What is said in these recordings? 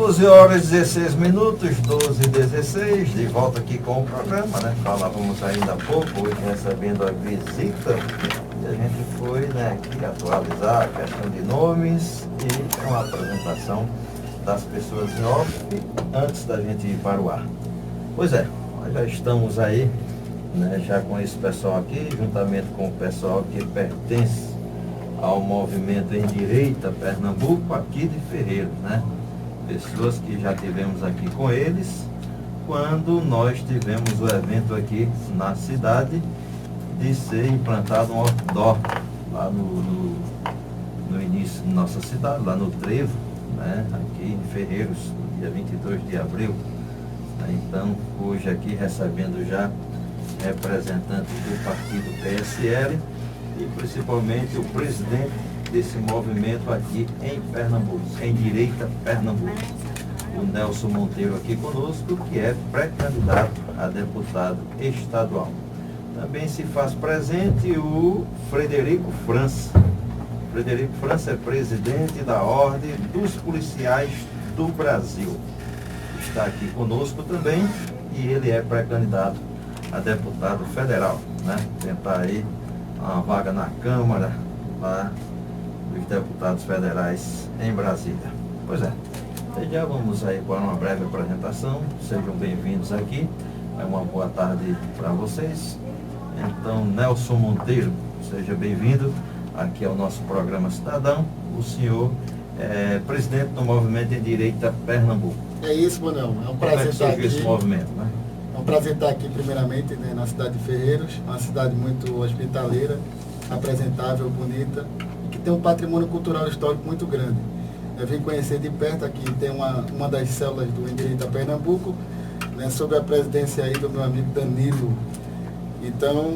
12 horas e 16 minutos, 12 e 16, de volta aqui com o programa, né? Falávamos ainda há pouco, hoje recebendo a visita, e a gente foi, né, aqui atualizar a questão de nomes e uma apresentação das pessoas em off antes da gente ir para o ar. Pois é, nós já estamos aí, né, já com esse pessoal aqui, juntamente com o pessoal que pertence ao movimento Em Direita Pernambuco, aqui de Ferreiros, né? Pessoas que já tivemos aqui com eles quando nós tivemos o evento aqui na cidade de ser implantado um outdoor lá no início da nossa cidade, lá no Trevo, né? Aqui em Ferreiros, no dia 22 de abril. Então, hoje aqui recebendo já representantes do partido PSL e principalmente o presidente desse movimento aqui em Pernambuco, Em Direita Pernambuco, o Nelson Monteiro aqui conosco, que é pré-candidato a deputado estadual. Também se faz presente o Frederico França. Frederico França é presidente da Ordem dos Policiais do Brasil. Está aqui conosco também e ele é pré-candidato a deputado federal, né? Tentar aí uma vaga na Câmara lá dos deputados federais em Brasília. Pois é, já vamos aí para uma breve apresentação. Sejam bem-vindos aqui. Uma boa tarde para vocês. Então, Nelson Monteiro, seja bem-vindo aqui ao nosso programa Cidadão. O senhor é presidente do Movimento Em Direita Pernambuco. É isso, Manuel. É um prazer estar aqui. Esse movimento, né? É um prazer estar aqui, primeiramente, né, na cidade de Ferreiros, uma cidade muito hospitaleira, apresentável, bonita, e que tem um patrimônio cultural histórico muito grande. Eu vim conhecer de perto aqui, tem uma das células do Em Direita Pernambuco, né, sob a presidência aí do meu amigo Danilo. Então,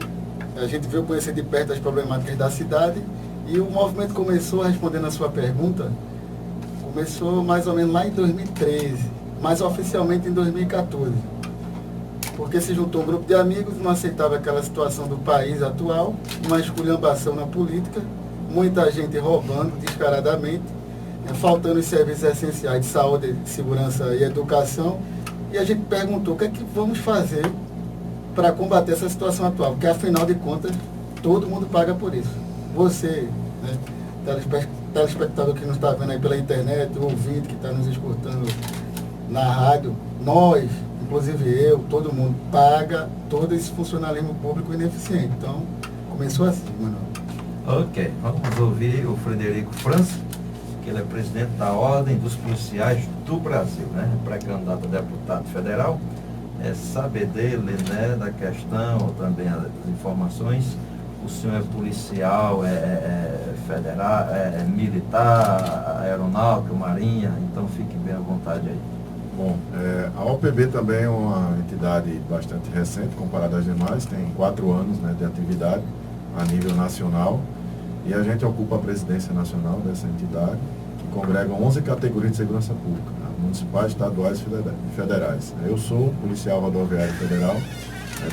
a gente veio conhecer de perto as problemáticas da cidade e o movimento começou, respondendo a sua pergunta, começou mais ou menos lá em 2013, mas oficialmente em 2014. Porque se juntou um grupo de amigos, não aceitava aquela situação do país atual, uma esculhambação na política, muita gente roubando descaradamente, faltando os serviços essenciais de saúde, segurança e educação. E a gente perguntou o que é que vamos fazer para combater essa situação atual, porque afinal de contas, todo mundo paga por isso. Você, né, telespectador que nos está vendo aí pela internet, o ouvinte que está nos escutando na rádio, nós, inclusive eu, todo mundo, paga todo esse funcionalismo público ineficiente. Então, começou assim, Manuel. Ok, vamos ouvir o Frederico França, que ele é presidente da Ordem dos Policiais do Brasil, né? Pré-candidato a deputado federal. É saber dele, né, da questão, também as informações. O senhor é policial, é federal, é militar, aeronáutica, marinha, então fique bem à vontade aí. Bom, a OPB também é uma entidade bastante recente comparada às demais, tem 4 anos, né, de atividade a nível nacional e a gente ocupa a presidência nacional dessa entidade, que congrega 11 categorias de segurança pública, né, municipais, estaduais e federais. Eu sou policial rodoviário federal,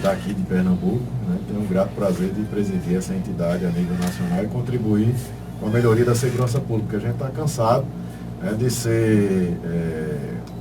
daqui de Pernambuco, né, tenho um grato prazer de presidir essa entidade a nível nacional e contribuir com a melhoria da segurança pública. A gente está cansado, né, de ser...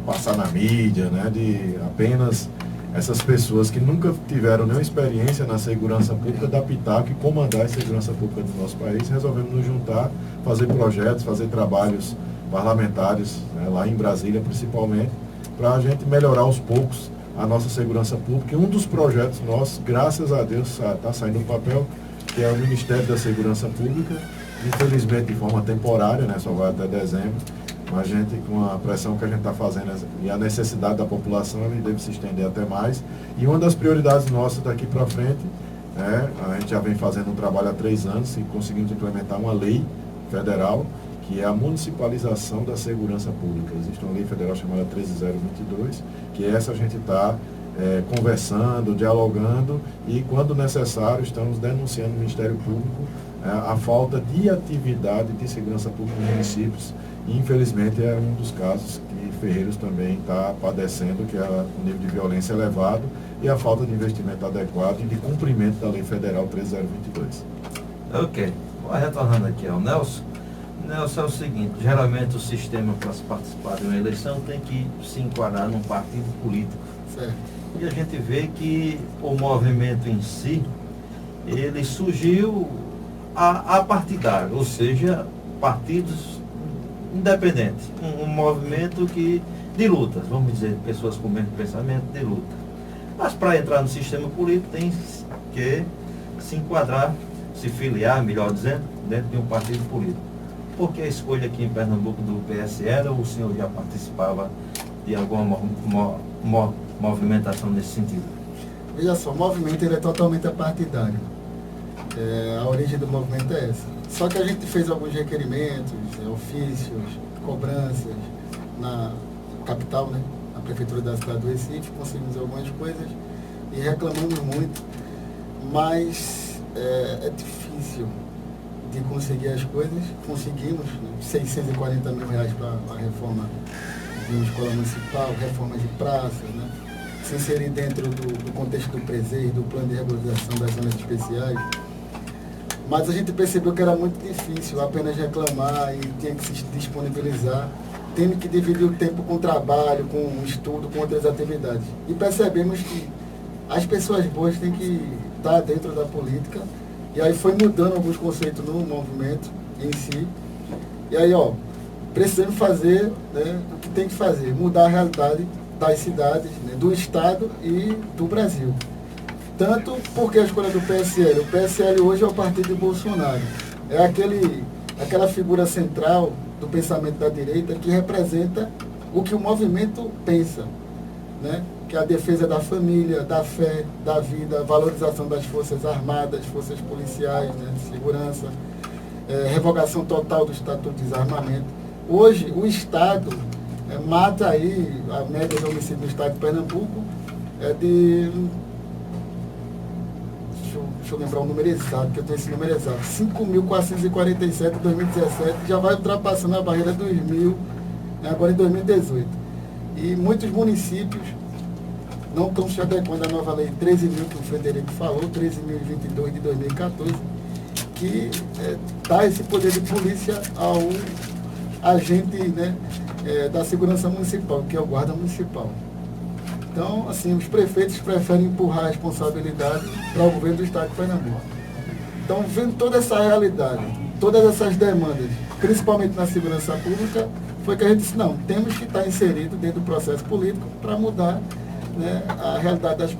passar na mídia, né, de apenas essas pessoas que nunca tiveram nenhuma experiência na segurança pública da pitaco e comandar a segurança pública do nosso país. Resolvemos nos juntar, fazer projetos, fazer trabalhos parlamentares, né, lá em Brasília principalmente, para a gente melhorar aos poucos a nossa segurança pública. E um dos projetos nossos, graças a Deus, está saindo do papel, que é o Ministério da Segurança Pública, infelizmente de forma temporária, né, só vai até dezembro. A gente, com a pressão que a gente está fazendo e a necessidade da população, ele deve se estender até mais. E uma das prioridades nossas daqui para frente, né, a gente já vem fazendo um trabalho há 3 anos e conseguimos implementar uma lei federal, que é a municipalização da segurança pública. Existe uma lei federal chamada 13022, que essa a gente está conversando, dialogando e, quando necessário, estamos denunciando no Ministério Público a falta de atividade de segurança pública nos municípios. E, infelizmente, é um dos casos que Ferreiros também está padecendo, que é o nível de violência elevado e a falta de investimento adequado e de cumprimento da Lei Federal 13022. Ok. Retornando aqui ao Nelson, Nelson, é o seguinte, geralmente o sistema para se participar de uma eleição tem que se enquadrar num partido político. Certo. E a gente vê que o movimento em si, ele surgiu a partidário, ou seja, partidos independentes. Um movimento de lutas, vamos dizer, pessoas com o mesmo pensamento de luta. Mas para entrar no sistema político tem que se enquadrar, se filiar, melhor dizendo, dentro de um partido político. Por que a escolha aqui em Pernambuco do PSL, ou o senhor já participava de alguma movimentação nesse sentido? Veja só, o movimento ele é totalmente apartidário. A origem do movimento é essa. Só que a gente fez alguns requerimentos, ofícios, cobranças na capital, né? Na prefeitura da cidade do Recife, conseguimos algumas coisas e reclamamos muito, mas é difícil de conseguir as coisas. Conseguimos, né, 640 mil reais para a reforma de uma escola municipal, reforma de praças, né? Se inserir dentro do contexto do PRESEI, do plano de regularização das zonas especiais. Mas a gente percebeu que era muito difícil apenas reclamar e tinha que se disponibilizar, tendo que dividir o tempo com trabalho, com estudo, com outras atividades. E percebemos que as pessoas boas têm que estar dentro da política. E aí foi mudando alguns conceitos no movimento em si. E aí, precisamos fazer, né, o que tem que fazer, mudar a realidade das cidades, né, do Estado e do Brasil. Tanto porque a escolha do PSL. O PSL hoje é o partido de Bolsonaro. É aquela figura central do pensamento da direita que representa o que o movimento pensa, né? Que é a defesa da família, da fé, da vida, valorização das forças armadas, forças policiais, né, de segurança, revogação total do Estatuto de Desarmamento. Hoje, o Estado mata aí, a média de homicídio no Estado de Pernambuco é de... Deixa eu lembrar o número exato, que eu tenho esse número exato. 5.447 em 2017, já vai ultrapassando a barreira dos 1.000, agora em 2018. E muitos municípios não estão se adequando à nova lei 13.000, que o Frederico falou, 13.022 de 2014, que dá esse poder de polícia ao agente, né, da segurança municipal, que é o guarda municipal. Então, assim, os prefeitos preferem empurrar a responsabilidade para o governo do Estado de Pernambuco. Então, vendo toda essa realidade, todas essas demandas, principalmente na segurança pública, foi que a gente disse, não, temos que estar inserido dentro do processo político para mudar, né, a realidade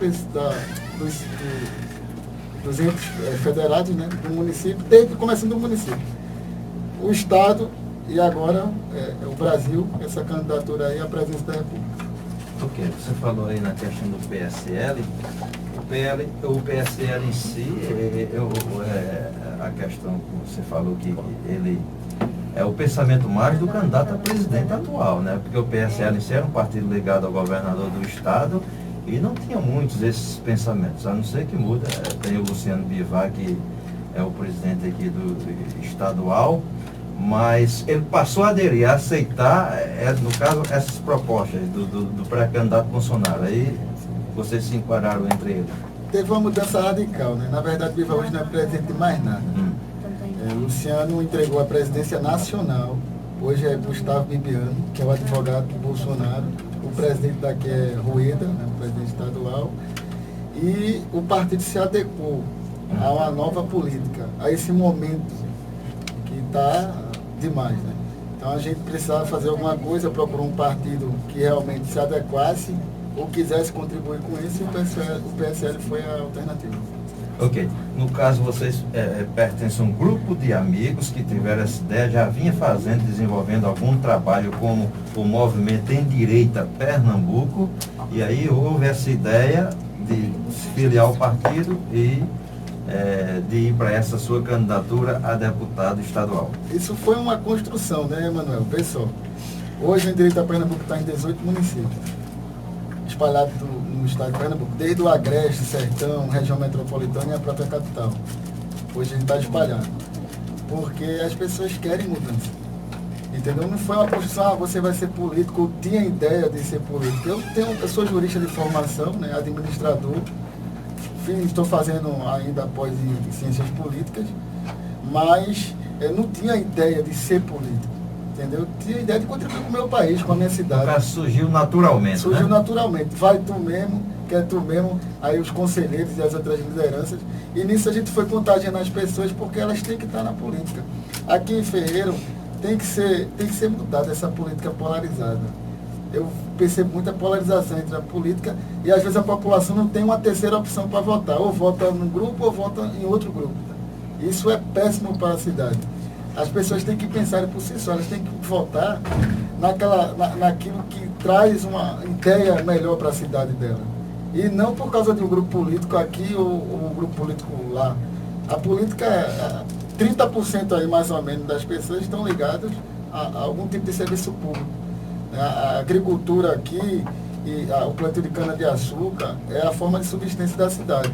dos entes federados, né, do município, desde começando do município. O Estado e agora o Brasil, essa candidatura aí à presidência da República. Ok, você falou aí na questão do PSL. O PSL em si, a questão que você falou que ele é o pensamento mais do candidato a presidente atual, né? Porque o PSL em si era um partido ligado ao governador do estado e não tinha muitos desses pensamentos, a não ser que muda. Tem o Luciano Bivar, que é o presidente aqui do estadual, mas ele passou a aderir, a aceitar, no caso, essas propostas do pré-candidato Bolsonaro. Aí vocês se enquadraram entre eles. Teve uma mudança radical, né? Na verdade, Bivar hoje não é presidente de mais nada. Luciano entregou a presidência nacional. Hoje é Gustavo Bibiano, que é o advogado do Bolsonaro. O presidente daqui é Rueda, né, o presidente estadual. E o partido se adequou a uma nova política, a esse momento que está demais, né? Então a gente precisava fazer alguma coisa, procurar um partido que realmente se adequasse ou quisesse contribuir com isso, e o PSL foi a alternativa. Ok. No caso, vocês pertencem a um grupo de amigos que tiveram essa ideia, já vinha desenvolvendo algum trabalho como o Movimento em Direita Pernambuco, e aí houve essa ideia de se filiar ao partido e de ir para essa sua candidatura a deputado estadual. Isso foi uma construção, né, Emanuel? Pessoal, hoje o Direita Pernambuco está em 18 municípios, espalhados no estado de Pernambuco, desde o Agreste, Sertão, região metropolitana e a própria capital. Hoje a gente está espalhado, porque as pessoas querem mudança. Entendeu? Não foi uma construção, você vai ser político, eu tinha ideia de ser político. Eu sou jurista de formação, né, administrador, estou fazendo ainda após em ciências políticas, mas não tinha ideia de ser político, entendeu? Tinha ideia de contribuir com o meu país, com a minha cidade. O cara surgiu naturalmente, Surgiu né? naturalmente. Vai tu mesmo, quer tu mesmo, aí os conselheiros e as outras lideranças. E nisso a gente foi contagiando as pessoas porque elas têm que estar na política. Aqui em Ferreiro tem que ser mudada essa política polarizada. Eu percebo muita polarização entre a política e às vezes a população não tem uma terceira opção para votar. Ou vota num grupo ou vota em outro grupo. Isso é péssimo para a cidade. As pessoas têm que pensar por si só, elas têm que votar naquilo que traz uma ideia melhor para a cidade dela. E não por causa de um grupo político aqui ou um grupo político lá. A política, 30% aí mais ou menos das pessoas estão ligadas a algum tipo de serviço público. A agricultura aqui e o plantio de cana-de-açúcar é a forma de subsistência da cidade.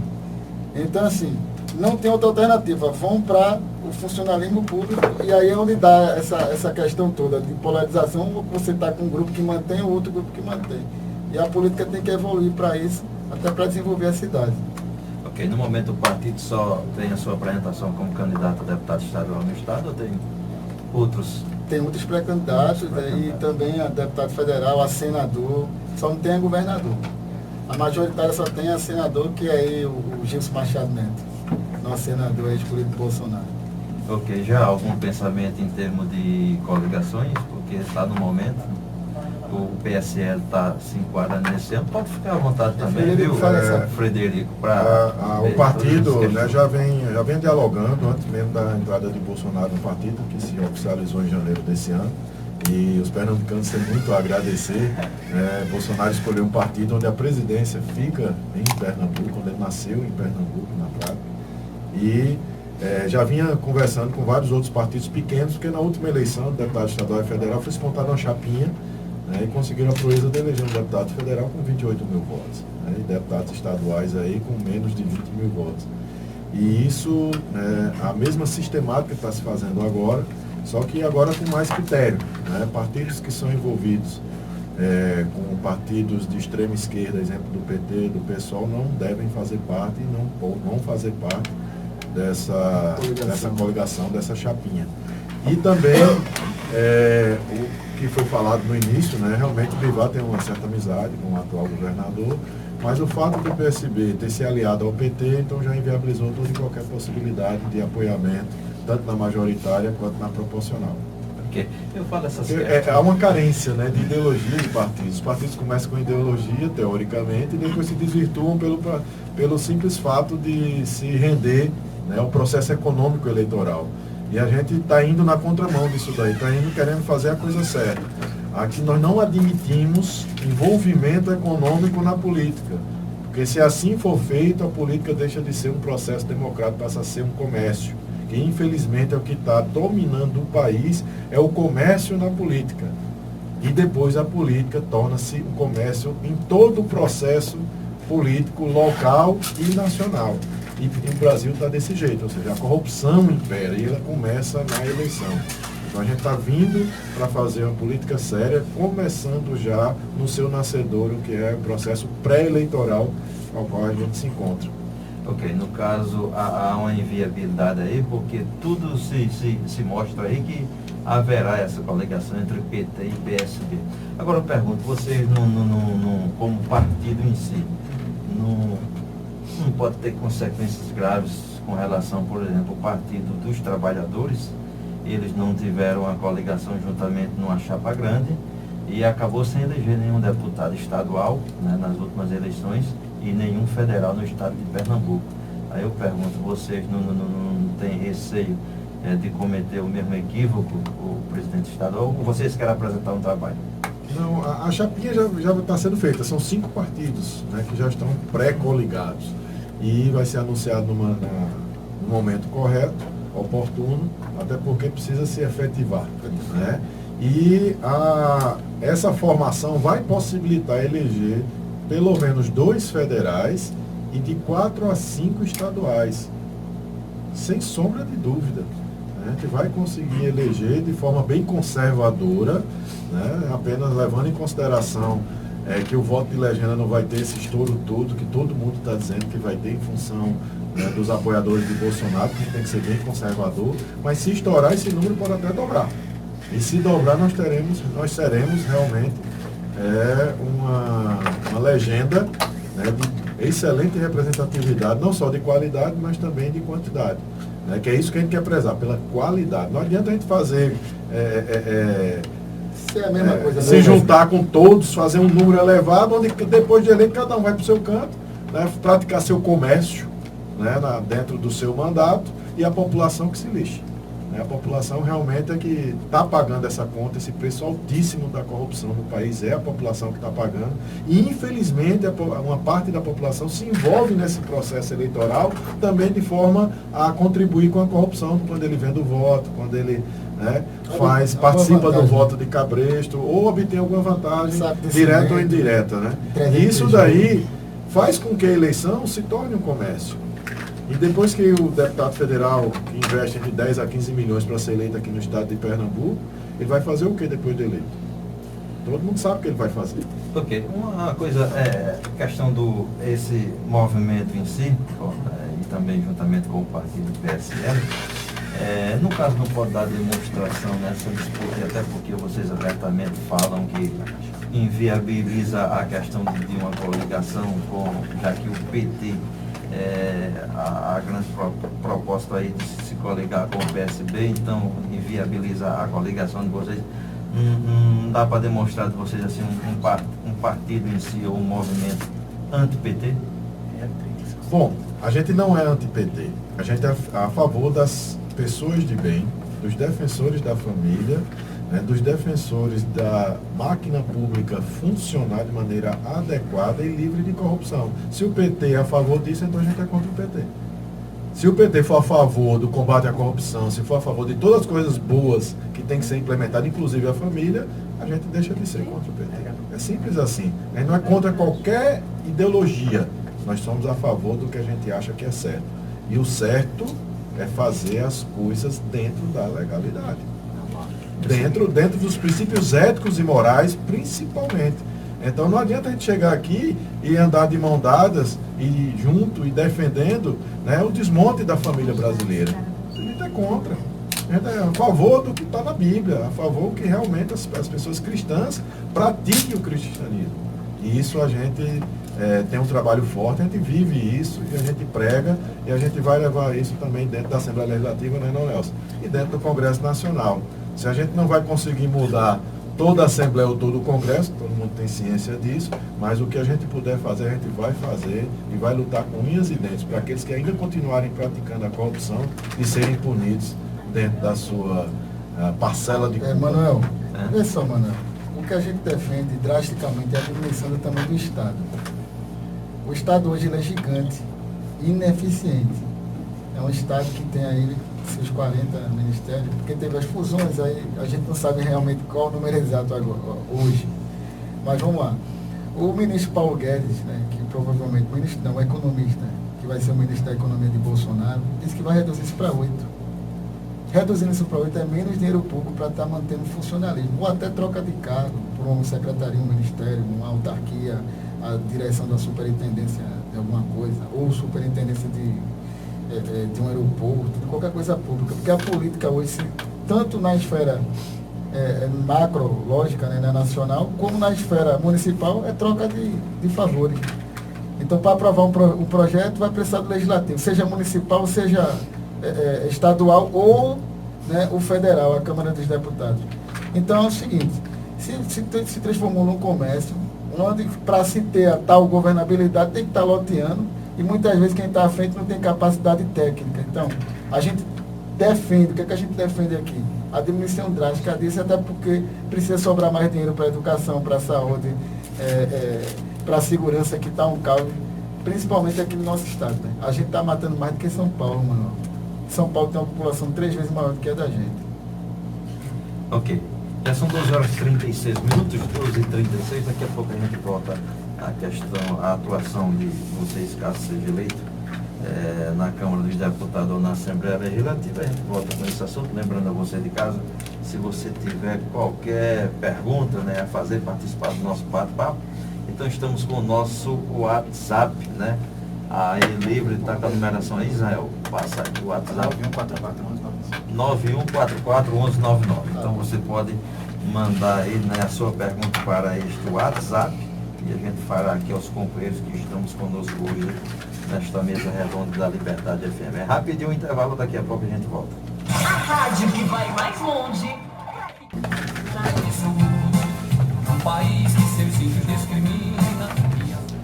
Então, assim, não tem outra alternativa. Vão para o funcionalismo público e aí é onde dá essa questão toda de polarização. Você está com um grupo que mantém, o outro grupo que mantém. E a política tem que evoluir para isso, até para desenvolver a cidade. Ok, no momento o partido só tem a sua apresentação como candidato a deputado estadual no estado ou tem outros? Tem outros pré-candidatos e também a deputado federal, a senador, só não tem a governador. A majoritária só tem a senador, que é aí o Gilson Machado Neto, nosso senador escolhido por Bolsonaro. Ok, já há algum pensamento em termos de coligações? Porque está no momento, o PSL se enquadrando nesse ano, pode ficar à vontade também, viu, Frederico? O partido, né, já vem dialogando antes mesmo da entrada de Bolsonaro no partido, que se oficializou em janeiro desse ano. E os pernambucanos têm muito a agradecer. Bolsonaro escolheu um partido onde a presidência fica em Pernambuco, onde ele nasceu em Pernambuco, na Prata. E já vinha conversando com vários outros partidos pequenos, porque na última eleição, do deputado estadual e federal, foi montada uma chapinha, né, e conseguiram a proeza de eleger um deputado federal com 28 mil votos. Né, e deputados estaduais aí com menos de 20 mil votos. E isso, a mesma sistemática que está se fazendo agora, só que agora com mais critério. Né, partidos que são envolvidos com partidos de extrema esquerda, exemplo do PT, do PSOL, não devem fazer parte e não vão fazer parte dessa coligação, dessa chapinha. E também, o que foi falado no início, né, realmente o Bivar tem uma certa amizade com o atual governador, mas o fato do PSB ter se aliado ao PT, então já inviabilizou toda e qualquer possibilidade de apoiamento, tanto na majoritária quanto na proporcional. Porque eu falo essas há uma carência, né, de ideologia de partidos. Os partidos começam com ideologia, teoricamente, e depois se desvirtuam pelo simples fato de se render, né, ao processo econômico eleitoral. E a gente está indo na contramão disso daí, está indo querendo fazer a coisa certa. Aqui nós não admitimos envolvimento econômico na política, porque se assim for feito, a política deixa de ser um processo democrático, passa a ser um comércio, que infelizmente é o que está dominando o país, é o comércio na política. E depois a política torna-se um comércio em todo o processo político local e nacional. E o Brasil está desse jeito, ou seja, a corrupção impera e ela começa na eleição. Então a gente está vindo para fazer uma política séria, começando já no seu nascedouro, que é o processo pré-eleitoral ao qual a gente se encontra. Ok, no caso há uma inviabilidade aí, porque tudo se mostra aí que haverá essa coligação entre PT e PSB. Agora eu pergunto, vocês como partido em si, não pode ter consequências graves com relação, por exemplo, o Partido dos Trabalhadores? Eles não tiveram a coligação juntamente numa chapa grande e acabou sem eleger nenhum deputado estadual, né, nas últimas eleições e nenhum federal no estado de Pernambuco. Aí eu pergunto, vocês não têm receio de cometer o mesmo equívoco, o presidente estadual, ou vocês querem apresentar um trabalho? Não, a chapinha já está sendo feita, são 5 partidos, né, que já estão pré-coligados. E vai ser anunciado no momento correto, oportuno, até porque precisa se efetivar. Né? E essa formação vai possibilitar eleger pelo menos 2 federais e de 4 a 5 estaduais, sem sombra de dúvida. A gente vai conseguir eleger de forma bem conservadora, né, apenas levando em consideração que o voto de legenda não vai ter esse estouro todo, que todo mundo está dizendo que vai ter em função né, dos apoiadores de Bolsonaro, que tem que ser bem conservador, mas se estourar esse número pode até dobrar. E se dobrar nós seremos realmente uma legenda, né, de excelente representatividade, não só de qualidade, mas também de quantidade. Né, que é isso que a gente quer prezar, pela qualidade. Não adianta a gente fazer é a mesma coisa, se juntar com todos, fazer um número elevado, onde depois de eleito cada um vai para o seu canto, né, praticar seu comércio, né, dentro do seu mandato, e a população que se lixe. Né, a população realmente é que está pagando essa conta, esse preço altíssimo da corrupção no país, é a população que está pagando. E infelizmente uma parte da população se envolve nesse processo eleitoral também de forma a contribuir com a corrupção, quando ele vende o voto, quando ele, né, participa do voto de cabresto ou obtém alguma vantagem direta ou indireta. Né? E isso daí faz com que a eleição se torne um comércio. E depois que o deputado federal que investe entre 10 a 15 milhões para ser eleito aqui no estado de Pernambuco, ele vai fazer o que depois de eleito? Todo mundo sabe o que ele vai fazer. Ok, uma coisa questão esse movimento em si, e também juntamente com o partido PSL, no caso não pode dar demonstração nessa disputa, até porque vocês abertamente falam que inviabiliza a questão de uma coligação, já que o PT, a grande proposta aí de se coligar com o PSB, então inviabiliza a coligação de vocês. Não dá para demonstrar de vocês assim um partido em si ou um movimento anti-PT? Bom, a gente não é anti-PT, a gente é a favor das pessoas de bem, dos defensores da família, né, dos defensores da máquina pública funcionar de maneira adequada e livre de corrupção. Se o PT é a favor disso, então a gente é contra o PT. Se o PT for a favor do combate à corrupção, se for a favor de todas as coisas boas que tem que ser implementadas, inclusive a família, a gente deixa de ser contra o PT. É simples assim. A gente não é contra qualquer ideologia. Nós somos a favor do que a gente acha que é certo. E o certo é fazer as coisas dentro da legalidade. Dentro dos princípios éticos e morais, principalmente. Então não adianta a gente chegar aqui e andar de mão dadas e junto e defendendo, né, o desmonte da família brasileira. A gente é contra. A gente é a favor do que está na Bíblia, a favor que realmente as pessoas cristãs pratiquem o cristianismo. E isso a gente tem um trabalho forte, a gente vive isso e a gente prega e a gente vai levar isso também dentro da Assembleia Legislativa, né, não, Nelson? E dentro do Congresso Nacional. Se a gente não vai conseguir mudar toda a Assembleia ou todo o Congresso, todo mundo tem ciência disso, mas o que a gente puder fazer, a gente vai fazer e vai lutar com unhas e dentes para aqueles que ainda continuarem praticando a corrupção e serem punidos dentro da sua parcela de culpa. Manuel, olha só, Manuel, o que a gente defende drasticamente é a diminuição do tamanho do Estado. O Estado hoje ele é gigante, ineficiente. É um Estado que tem aí seus 40 ministérios, porque teve as fusões, aí a gente não sabe realmente qual o número exato agora, hoje. Mas vamos lá. O ministro Paulo Guedes, né, que provavelmente, o economista, que vai ser o ministro da Economia de Bolsonaro, disse que vai reduzir isso para 8. Reduzindo isso para 8 é menos dinheiro público para estar mantendo o funcionalismo, ou até troca de cargo por uma secretaria, um ministério, uma autarquia, a direção da superintendência de alguma coisa, ou superintendência de um aeroporto, de qualquer coisa pública, porque a política hoje, tanto na esfera macro, lógica, né, nacional, como na esfera municipal, é troca de favores. Então, para aprovar um projeto, vai precisar do legislativo, seja municipal, seja estadual ou, né, o federal, a Câmara dos Deputados. Então, é o seguinte, se transformou num comércio, onde, para se ter a tal governabilidade, tem que estar loteando, e muitas vezes quem está à frente não tem capacidade técnica. Então, a gente defende, o que é que a gente defende aqui? A diminuição drástica disso, até porque precisa sobrar mais dinheiro para a educação, para a saúde, para a segurança, que está um caos, principalmente aqui no nosso estado. Né? A gente está matando mais do que São Paulo, mano. São Paulo tem uma população 3 vezes maior do que a da gente. Ok. Já são 12 horas e 36 minutos, 12h36, daqui a pouco a gente volta à questão, à atuação de vocês, caso seja eleito, na Câmara dos Deputados ou na Assembleia Legislativa. A gente volta com esse assunto, lembrando a você de casa, se você tiver qualquer pergunta, né, a fazer, participar do nosso bate-papo, então estamos com o nosso WhatsApp, né, Aí livre, está com a numeração aí, Israel. Passa aqui o WhatsApp. 9144-1199. Então você pode mandar aí, né, a sua pergunta para este WhatsApp e a gente fará aqui aos companheiros que estamos conosco hoje nesta mesa redonda da Liberdade FM. É rapidinho o intervalo, daqui a pouco a gente volta. A rádio que vai mais longe. Um país que seus índios discrimina.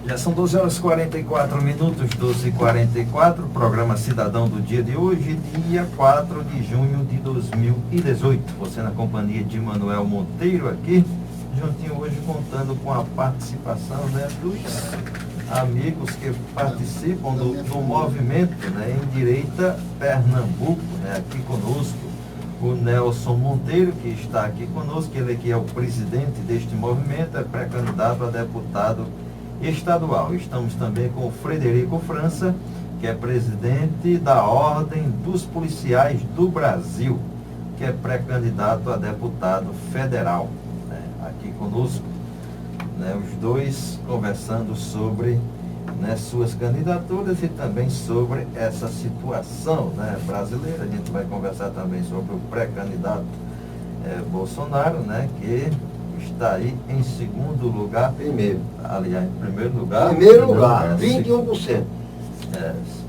Já são 12 horas e 44 minutos, 12h44, programa Cidadão do dia de hoje, dia 4 de junho de 2018. Você na companhia de Manuel Monteiro aqui, juntinho hoje contando com a participação, né, dos amigos que participam do movimento, né, em Direita Pernambuco, né, aqui conosco. O Nelson Monteiro, que está aqui conosco, ele que é o presidente deste movimento, é pré-candidato a deputado estadual. Estamos também com o Frederico França, que é presidente da Ordem dos Policiais do Brasil, que é pré-candidato a deputado federal, né, aqui conosco, né, os dois conversando sobre, né, suas candidaturas e também sobre essa situação, né, brasileira. A gente vai conversar também sobre o pré-candidato Bolsonaro, né, que está aí em segundo lugar. Aliás, em primeiro lugar. Primeiro lugar, 21%.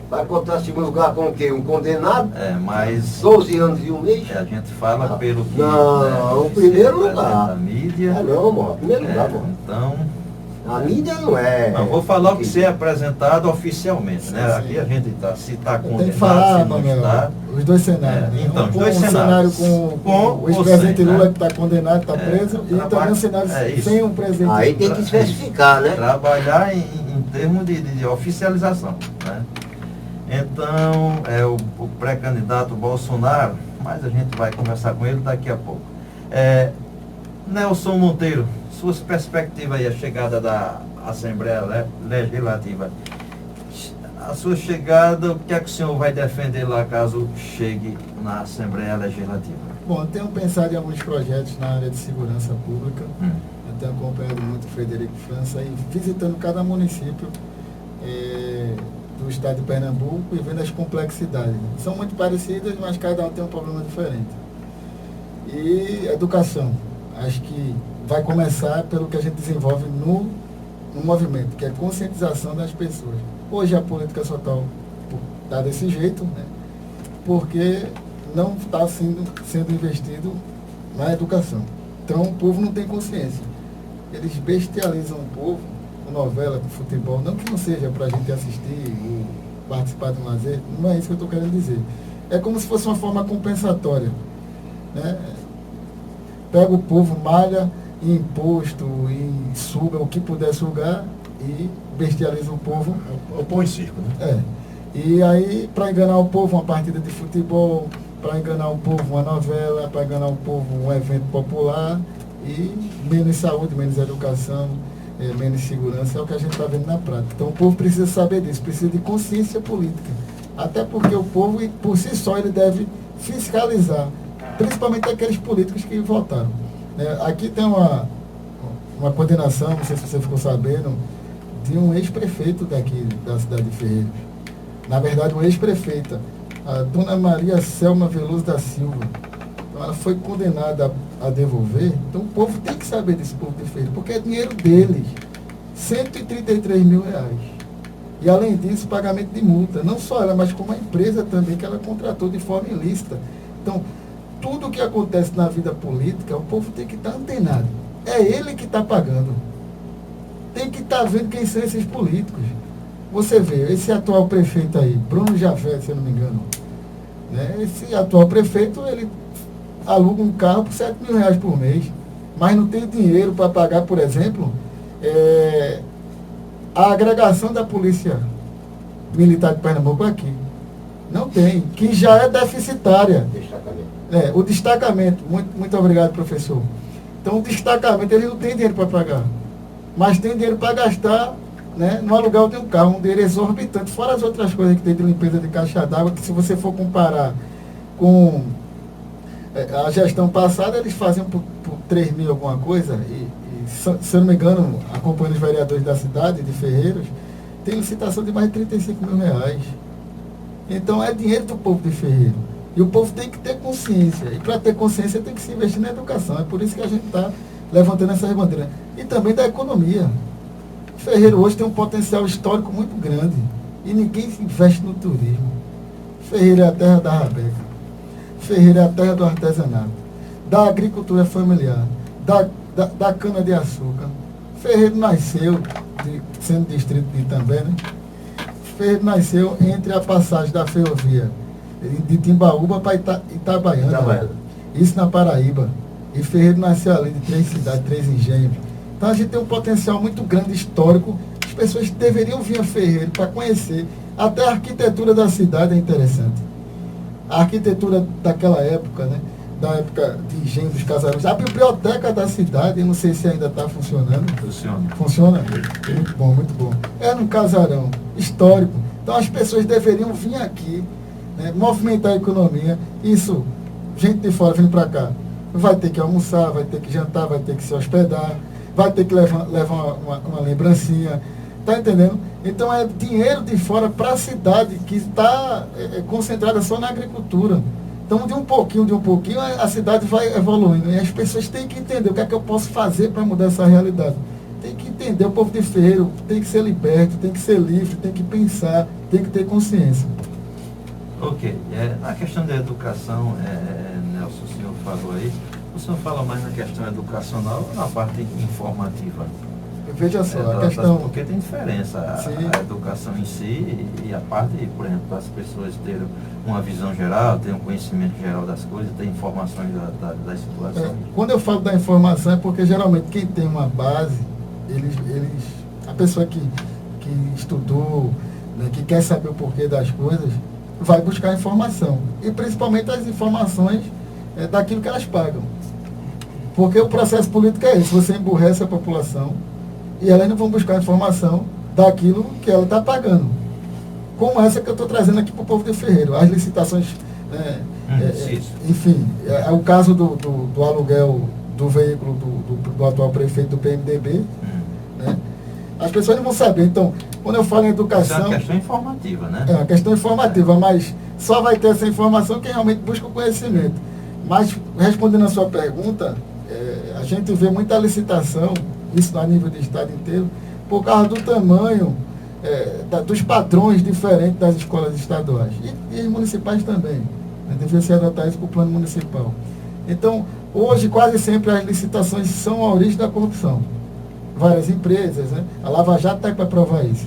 Vai contar segundo lugar com o quê? Um condenado? Mas 12 anos e um mês? A gente fala pelo que... Não, né, primeiro lugar. A mídia. Não, amor, primeiro lugar, amor. Então... A mídia não é... Não, vou falar o que você é apresentado oficialmente, né? Sim. Aqui a gente está, se está Tem condenado, que falar, se não Manuel, está... os dois cenários. Né? Então, os um dois cenário cenários. com o ex-presidente sem, Lula, né? que está condenado, está preso, e também um cenário sem um presidente. Aí tem que especificar, né? Trabalhar em termos de oficialização, né? Então, o pré-candidato Bolsonaro, mas a gente vai conversar com ele daqui a pouco. Nelson Monteiro, suas perspectivas aí, a chegada da Assembleia Legislativa. A sua chegada, o que é que o senhor vai defender lá caso chegue na Assembleia Legislativa? Bom, eu tenho pensado em alguns projetos na área de segurança pública. Eu tenho acompanhado muito o Frederico França e visitando cada município do estado de Pernambuco e vendo as complexidades. São muito parecidas, mas cada um tem um problema diferente. E educação. Acho que vai começar pelo que a gente desenvolve no movimento, que é a conscientização das pessoas. Hoje a política só está desse jeito, né? Porque não está sendo investido na educação. Então o povo não tem consciência. Eles bestializam o povo com novela, com futebol, não que não seja para a gente assistir ou participar de um lazer, não é isso que eu estou querendo dizer. É como se fosse uma forma compensatória, né? Pega o povo, malha em imposto, em suga o que puder sugar e bestializa o povo. O pão em circo, né? E aí, para enganar o povo, uma partida de futebol, para enganar o povo, uma novela, para enganar o povo, um evento popular, e menos saúde, menos educação, menos segurança, é o que a gente está vendo na prática. Então o povo precisa saber disso, precisa de consciência política. Até porque o povo, por si só, ele deve fiscalizar, principalmente aqueles políticos que votaram. Aqui tem uma condenação, não sei se você ficou sabendo, de um ex-prefeito daqui da cidade de Ferreiros. Na verdade, uma ex-prefeita, a dona Maria Selma Veloso da Silva. Então, ela foi condenada a devolver. Então, o povo tem que saber desse povo de Ferreiros, porque é dinheiro deles. R$133 mil. E, além disso, pagamento de multa. Não só ela, mas como a empresa também, que ela contratou de forma ilícita. Então, tudo que acontece na vida política, o povo tem que estar antenado. É ele que está pagando. Tem que estar vendo quem são esses políticos. Você vê, esse atual prefeito aí, Bruno Jafé, se eu não me engano, né? Esse atual prefeito, ele aluga um carro por R$7 mil por mês, mas não tem dinheiro para pagar, por exemplo, a agregação da Polícia Militar de Pernambuco aqui. Não tem, que já é deficitária. O destacamento, muito obrigado, professor. Então, o destacamento, ele não tem dinheiro para pagar, mas tem dinheiro para gastar, né, no aluguel de um carro, um dinheiro exorbitante, fora as outras coisas que tem de limpeza de caixa d'água, que se você for comparar com a gestão passada, eles faziam por 3 mil alguma coisa, e se eu não me engano, acompanhando os vereadores da cidade, de Ferreiros, tem licitação de mais de 35 mil reais. Então é dinheiro do povo de Ferreiro. E o povo tem que ter consciência. E para ter consciência tem que se investir na educação. É por isso que a gente está levantando essas bandeiras. E também da economia. Ferreiro hoje tem um potencial histórico muito grande. E ninguém se investe no turismo. Ferreiro é a terra da rabeca. Ferreiro é a terra do artesanato. Da agricultura familiar. Da cana-de-açúcar. Ferreiro nasceu, sendo distrito de Itambé, né? Ferreiro nasceu entre a passagem da ferrovia de Timbaúba para Itabaiana. Isso na Paraíba. E Ferreiro nasceu ali de 3 cidades, 3 engenhos. Então a gente tem um potencial muito grande histórico. As pessoas deveriam vir a Ferreiro para conhecer. Até a arquitetura da cidade é interessante. A arquitetura daquela época, né? Da época de engenho dos casarões. A biblioteca da cidade, não sei se ainda está funcionando. Funciona? Muito bom, muito bom. É num casarão histórico. Então as pessoas deveriam vir aqui, né, movimentar a economia. Isso, gente de fora vindo para cá, vai ter que almoçar, vai ter que jantar, vai ter que se hospedar, vai ter que levar uma lembrancinha. Está entendendo? Então é dinheiro de fora para a cidade que está concentrada só na agricultura. Então, de um pouquinho, a cidade vai evoluindo. E as pessoas têm que entender o que é que eu posso fazer para mudar essa realidade. Tem que entender, o povo de Ferreiro tem que ser liberto, tem que ser livre, tem que pensar, tem que ter consciência. Ok. Na questão da educação, Nelson, o senhor falou aí, o senhor fala mais na questão educacional ou na parte informativa? Veja só, a questão... Porque tem diferença a educação em si e a parte, por exemplo, das pessoas terem uma visão geral, ter um conhecimento geral das coisas, ter informações das situações. Quando eu falo da informação é porque geralmente quem tem uma base, a pessoa que estudou, né, que quer saber o porquê das coisas, vai buscar informação. E principalmente as informações daquilo que elas pagam. Porque o processo político é esse, você emburrece a população, e elas não vão buscar informação daquilo que ela está pagando. Como essa que eu estou trazendo aqui para o povo de Ferreiro. As licitações, enfim, é o caso do aluguel do veículo do atual prefeito do PMDB. Né? As pessoas não vão saber. Então, quando eu falo em educação... Isso é uma questão informativa, né? É uma questão informativa, mas só vai ter essa informação quem realmente busca o conhecimento. Mas, respondendo a sua pergunta, a gente vê muita licitação, isso a nível do estado inteiro, por causa do tamanho dos padrões diferentes das escolas estaduais e municipais também. Devia ser adotar isso para o plano municipal. Então, hoje, quase sempre as licitações são a origem da corrupção. Várias empresas, né? A Lava Jato está aí para provar isso.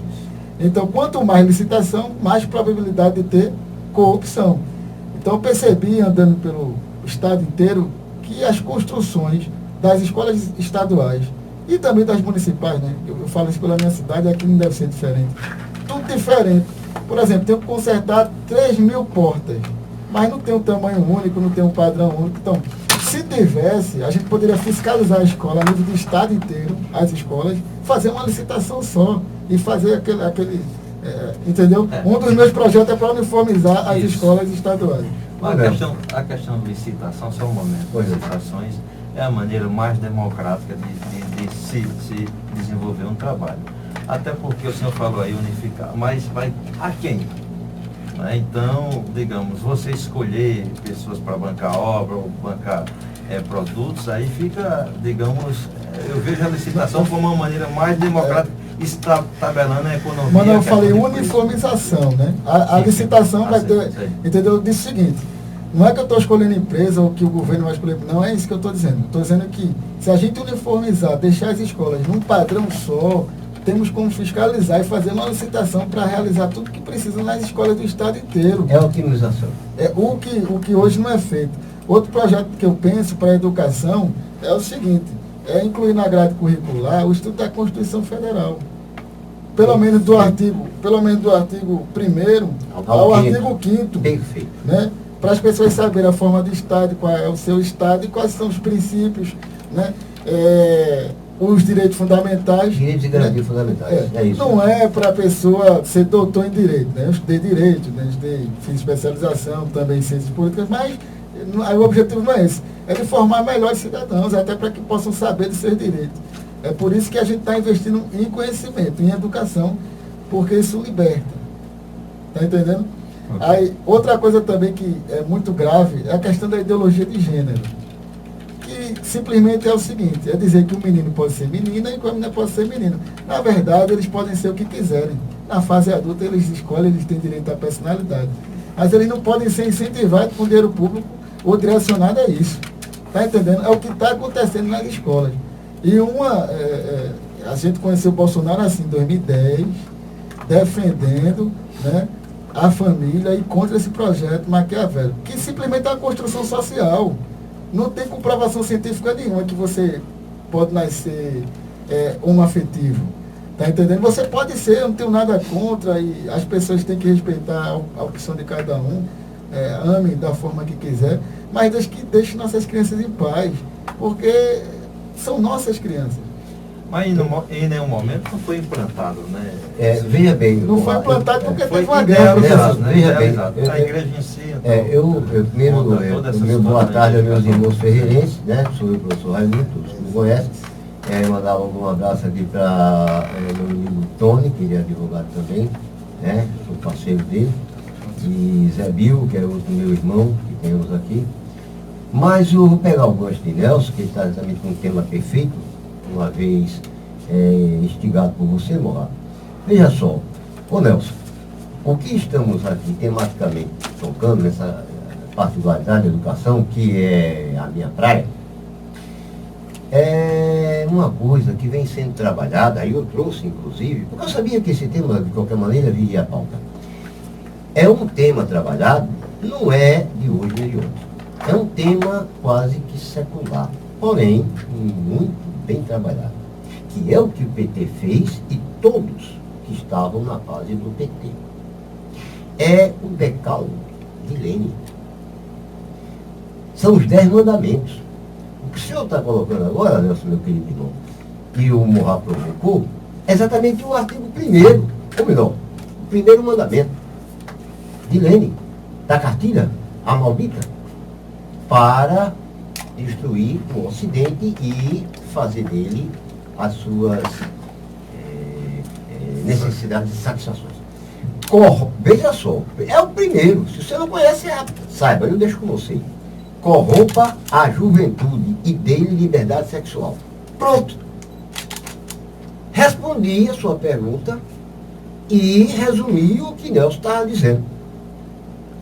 Então, quanto mais licitação, mais probabilidade de ter corrupção. Então, eu percebi, andando pelo estado inteiro, que as construções das escolas estaduais e também das municipais, né? Eu falo isso pela minha cidade, aqui não deve ser diferente. Tudo diferente. Por exemplo, tem que consertar 3.000 portas, mas não tem um tamanho único, não tem um padrão único. Então, se tivesse, a gente poderia fiscalizar a escola a nível do estado inteiro, as escolas, fazer uma licitação só e fazer aquele entendeu? Um dos meus projetos é para uniformizar as escolas estaduais. A questão de licitação, só um momento, licitações é a maneira mais democrática de se desenvolver um trabalho. Até porque o senhor falou aí unificar, mas vai a quem? Então, digamos, você escolher pessoas para bancar obra ou bancar produtos, aí fica, digamos, eu vejo a licitação como uma maneira mais democrática, está tabelando a economia. Mas eu falei uniformização, né? A licitação vai ter, entendeu? Eu disse o seguinte, não é que eu estou escolhendo empresa ou que o governo vai escolher, não é isso que eu estou dizendo. Estou dizendo que se a gente uniformizar, deixar as escolas num padrão só, temos como fiscalizar e fazer uma licitação para realizar tudo que precisa nas escolas do estado inteiro. É a otimização. É o que hoje não é feito. Outro projeto que eu penso para a educação é o seguinte, é incluir na grade curricular o estudo da Constituição Federal. Pelo menos do artigo 1º ao artigo 5º. Perfeito. Né? Para as pessoas saberem a forma de Estado, qual é o seu Estado e quais são os princípios, né? Os direitos fundamentais. Direitos e garantias fundamentais. É isso. Não é para a pessoa ser doutor em direito. Né? Eu estudei direito, né? Fiz especialização também em ciências políticas, mas o objetivo não é esse. É de formar melhores cidadãos, até para que possam saber dos seus direitos. É por isso que a gente está investindo em conhecimento, em educação, porque isso liberta. Tá entendendo? Ok. Aí, outra coisa também que é muito grave é a questão da ideologia de gênero. Que simplesmente é o seguinte, é dizer que o menino pode ser menina e que a menina pode ser menino. Na verdade, eles podem ser o que quiserem. Na fase adulta, eles escolhem, eles têm direito à personalidade. Mas eles não podem ser incentivados com dinheiro público ou direcionados a isso. Tá entendendo? É o que está acontecendo nas escolas. E a gente conheceu o Bolsonaro assim, em 2010, defendendo, né, a família e contra esse projeto maquiavélico, que simplesmente é uma construção social. Não tem comprovação científica nenhuma que você pode nascer homoafetivo. Tá entendendo? Você pode ser, eu não tenho nada contra, e as pessoas têm que respeitar a opção de cada um, ame da forma que quiser, mas deixe nossas crianças em paz, porque são nossas crianças. Mas em nenhum momento não foi implantado, né? Veja bem. Não foi implantado porque Foi teve uma guerra. idealizado, né? Veja bem, Idealizado. A igreja em si, então, Eu primeiro, toda essa meu história, boa né, tarde aos meus de irmãos ferreirenses, né? Sou o professor Raimundo, todos que me conhecem. Mandar um abraço aqui para meu amigo Tony, que ele é advogado também, né? Sou parceiro dele. E Zé Bill, que é outro meu irmão, que temos aqui. Mas eu vou pegar o gancho de Nelson, que está exatamente com um tema perfeito, uma vez instigado por você, Morra. Veja só, ô Nelson, o que estamos aqui tematicamente tocando nessa particularidade da educação, que é a minha praia, é uma coisa que vem sendo trabalhada, aí eu trouxe inclusive, porque eu sabia que esse tema, de qualquer maneira, viria à pauta. É um tema trabalhado, não é de hoje nem de ontem. É um tema quase que secular, porém, muito bem trabalhado, que é o que o PT fez e todos que estavam na base do PT. É o decálogo de Lênin. São os 10 mandamentos. O que o senhor está colocando agora, Nelson, meu querido irmão, e o Morra provocou, é exatamente o artigo 1º, ou melhor, o primeiro mandamento de Lênin, da cartilha, a maldita, para destruir o Ocidente e fazer dele as suas necessidades e satisfações. Veja só, é o primeiro, se você não conhece, saiba, eu deixo com você. Corrompa a juventude e dê-lhe liberdade sexual. Pronto. Respondi a sua pergunta e resumi o que Nelson estava dizendo.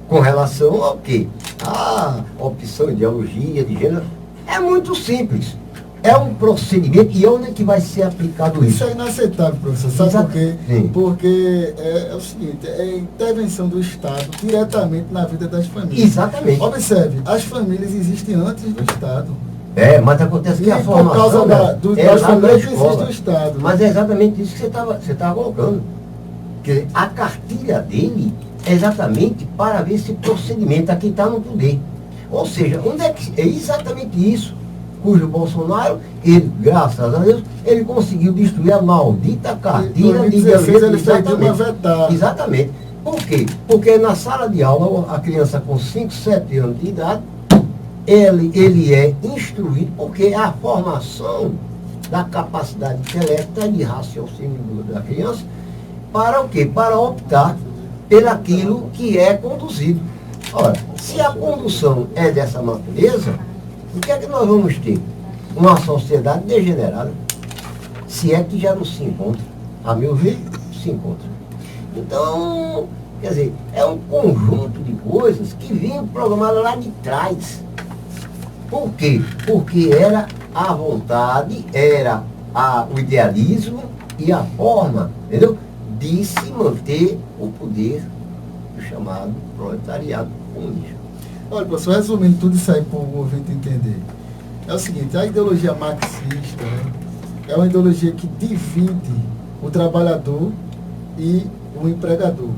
Com relação ao quê? A opção, ideologia de gênero. É muito simples. É um procedimento. E onde é que vai ser aplicado Isso isso? é inaceitável, professor. Sabe Exato. por quê? Sim. Porque é o seguinte, é intervenção do Estado diretamente na vida das famílias. Exatamente. Observe, as famílias existem antes do Estado. Mas acontece que E a por formação causa é das lá na famílias que escola. existe o Estado. Mas é exatamente isso que você estava colocando. Quer dizer, a cartilha dele é exatamente para ver esse procedimento a quem está no poder. Ou seja, onde é que é exatamente isso? Cujo Bolsonaro, ele, graças a Deus, ele conseguiu destruir a maldita cartilha de 2016 ele fez exatamente. uma vetada. Exatamente. Por quê? Porque na sala de aula, a criança com 5, 7 anos de idade, ele é instruído, porque é a formação da capacidade intelectual e de raciocínio da criança, para o quê? Para optar pelaquilo que é conduzido. Ora, se a condução é dessa natureza, o que é que nós vamos ter? Uma sociedade degenerada, se é que já não se encontra. A meu ver, se encontra. Então, quer dizer, é um conjunto de coisas que vinham programadas lá de trás. Por quê? Porque era a vontade, era o idealismo e a forma, entendeu? De se manter o poder do chamado proletariado comunista. Olha, professor, resumindo tudo isso aí para o ouvinte entender. É o seguinte, a ideologia marxista, né, é uma ideologia que divide o trabalhador e o empregador.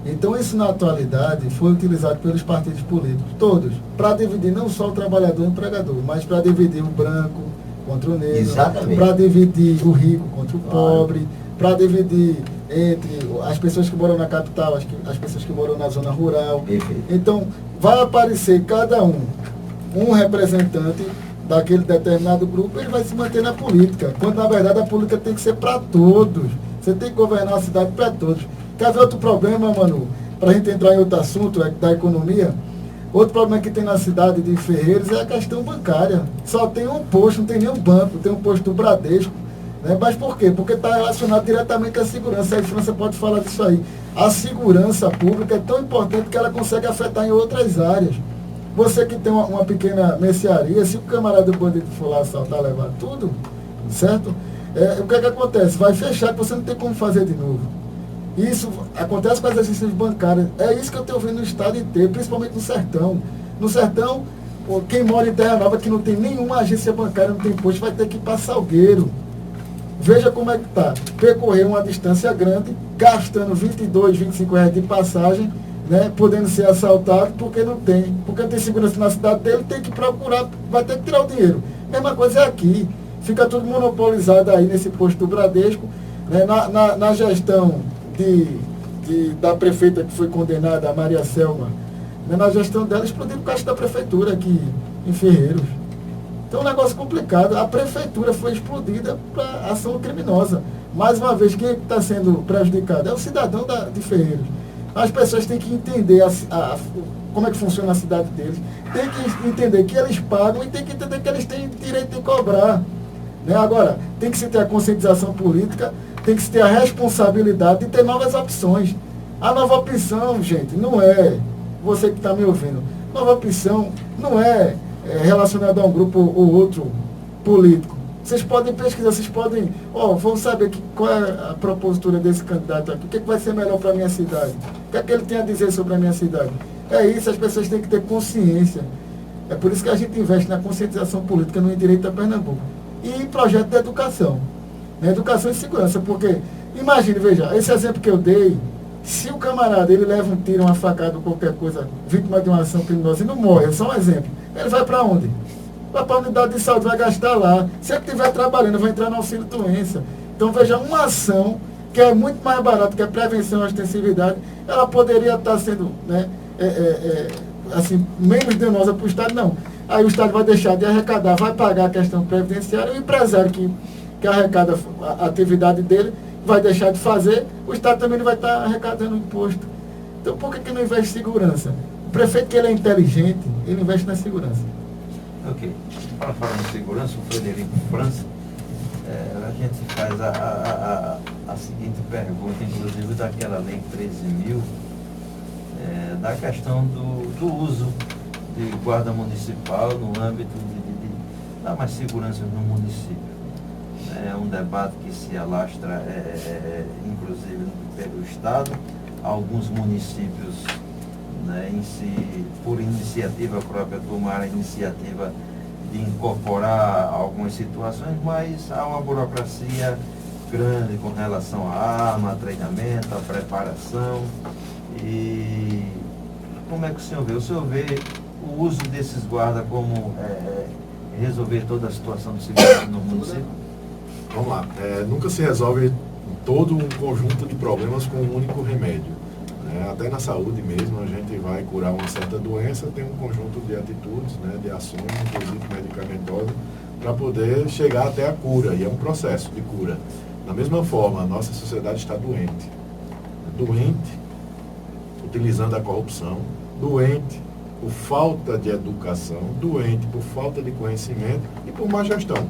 Então isso na atualidade foi utilizado pelos partidos políticos, todos, para dividir não só o trabalhador e o empregador, mas para dividir o branco contra o negro, para dividir o rico contra o pobre, para dividir entre as pessoas que moram na capital, as pessoas que moram na zona rural. Perfeito. Então, vai aparecer cada um representante daquele determinado grupo, ele vai se manter na política, quando na verdade a política tem que ser para todos. Você tem que governar a cidade para todos. Quer ver outro problema, Manu? Para a gente entrar em outro assunto da economia, outro problema que tem na cidade de Ferreiros é a questão bancária. Só tem um posto, não tem nenhum banco, tem um posto do Bradesco. Né? Mas por quê? Porque está relacionado diretamente à segurança. A França pode falar disso aí. A segurança pública é tão importante que ela consegue afetar em outras áreas. Você que tem uma pequena mercearia, se o camarada do bandido for lá assaltar, levar tudo, certo? O que é que acontece? Vai fechar, que você não tem como fazer de novo. Isso acontece com as agências bancárias. É isso que eu tenho vendo no estado inteiro, principalmente no sertão. No sertão, quem mora em Terra Nova, que não tem nenhuma agência bancária, não tem posto, vai ter que ir para Salgueiro. Veja como é que está. Percorrer uma distância grande, gastando 22, 25 reais de passagem, né, podendo ser assaltado porque não tem segurança na cidade dele, tem que procurar, vai ter que tirar o dinheiro. Mesma coisa é aqui. Fica tudo monopolizado aí nesse posto do Bradesco, né, na gestão da prefeita que foi condenada, a Maria Selma, né, na gestão dela explodiu o caixa da prefeitura aqui em Ferreiros. Então é um negócio complicado. A prefeitura foi explodida para ação criminosa. Mais uma vez, quem está sendo prejudicado é o cidadão de Ferreiros. As pessoas têm que entender como é que funciona a cidade deles, tem que entender que eles pagam e tem que entender que eles têm direito de cobrar. Né? Agora, tem que se ter a conscientização política, tem que se ter a responsabilidade de ter novas opções. A nova opção, gente, não é, você que está me ouvindo, nova opção não é relacionada a um grupo ou outro político. Vocês podem pesquisar, vocês podem, vamos saber qual é a propositura desse candidato aqui, o que vai ser melhor para a minha cidade, o que é que ele tem a dizer sobre a minha cidade. É isso, as pessoas têm que ter consciência. É por isso que a gente investe na conscientização política no Endireita Pernambuco. E em projeto de educação. Né? Educação e segurança, porque, imagine, veja, esse exemplo que eu dei, se o camarada, ele leva um tiro, uma facada ou qualquer coisa, vítima de uma ação criminosa e não morre, é só um exemplo, ele vai para onde? Vai para a unidade de saúde, vai gastar lá. Se ele estiver trabalhando, vai entrar no auxílio doença. Então, veja, uma ação que é muito mais barata que a prevenção e a ostensividade, ela poderia estar sendo, né, assim, menos danosa para o Estado, não. Aí o Estado vai deixar de arrecadar, vai pagar a questão previdenciária, e o empresário que arrecada a atividade dele vai deixar de fazer, o Estado também não vai estar arrecadando imposto. Então, por que não investe em segurança? O prefeito, que ele é inteligente, ele investe na segurança. Ok. Para falar em segurança, o Frederico França, a gente faz a seguinte pergunta, inclusive daquela lei 13.000, da questão do uso de guarda municipal no âmbito de dar mais segurança no município. É um debate que se alastra, inclusive, pelo Estado. Alguns municípios, né, por iniciativa própria, tomaram a iniciativa de incorporar algumas situações, mas há uma burocracia grande com relação à arma, treinamento, à preparação. E como é que o senhor vê? O senhor vê o uso desses guardas como resolver toda a situação de segurança no município? Vamos lá. Nunca se resolve todo um conjunto de problemas com um único remédio. Até na saúde mesmo, a gente vai curar uma certa doença, tem um conjunto de atitudes, né, de ações, inclusive medicamentosas, para poder chegar até a cura, e é um processo de cura. Da mesma forma, a nossa sociedade está doente. Doente, utilizando a corrupção, doente por falta de educação, doente por falta de conhecimento e por má gestão.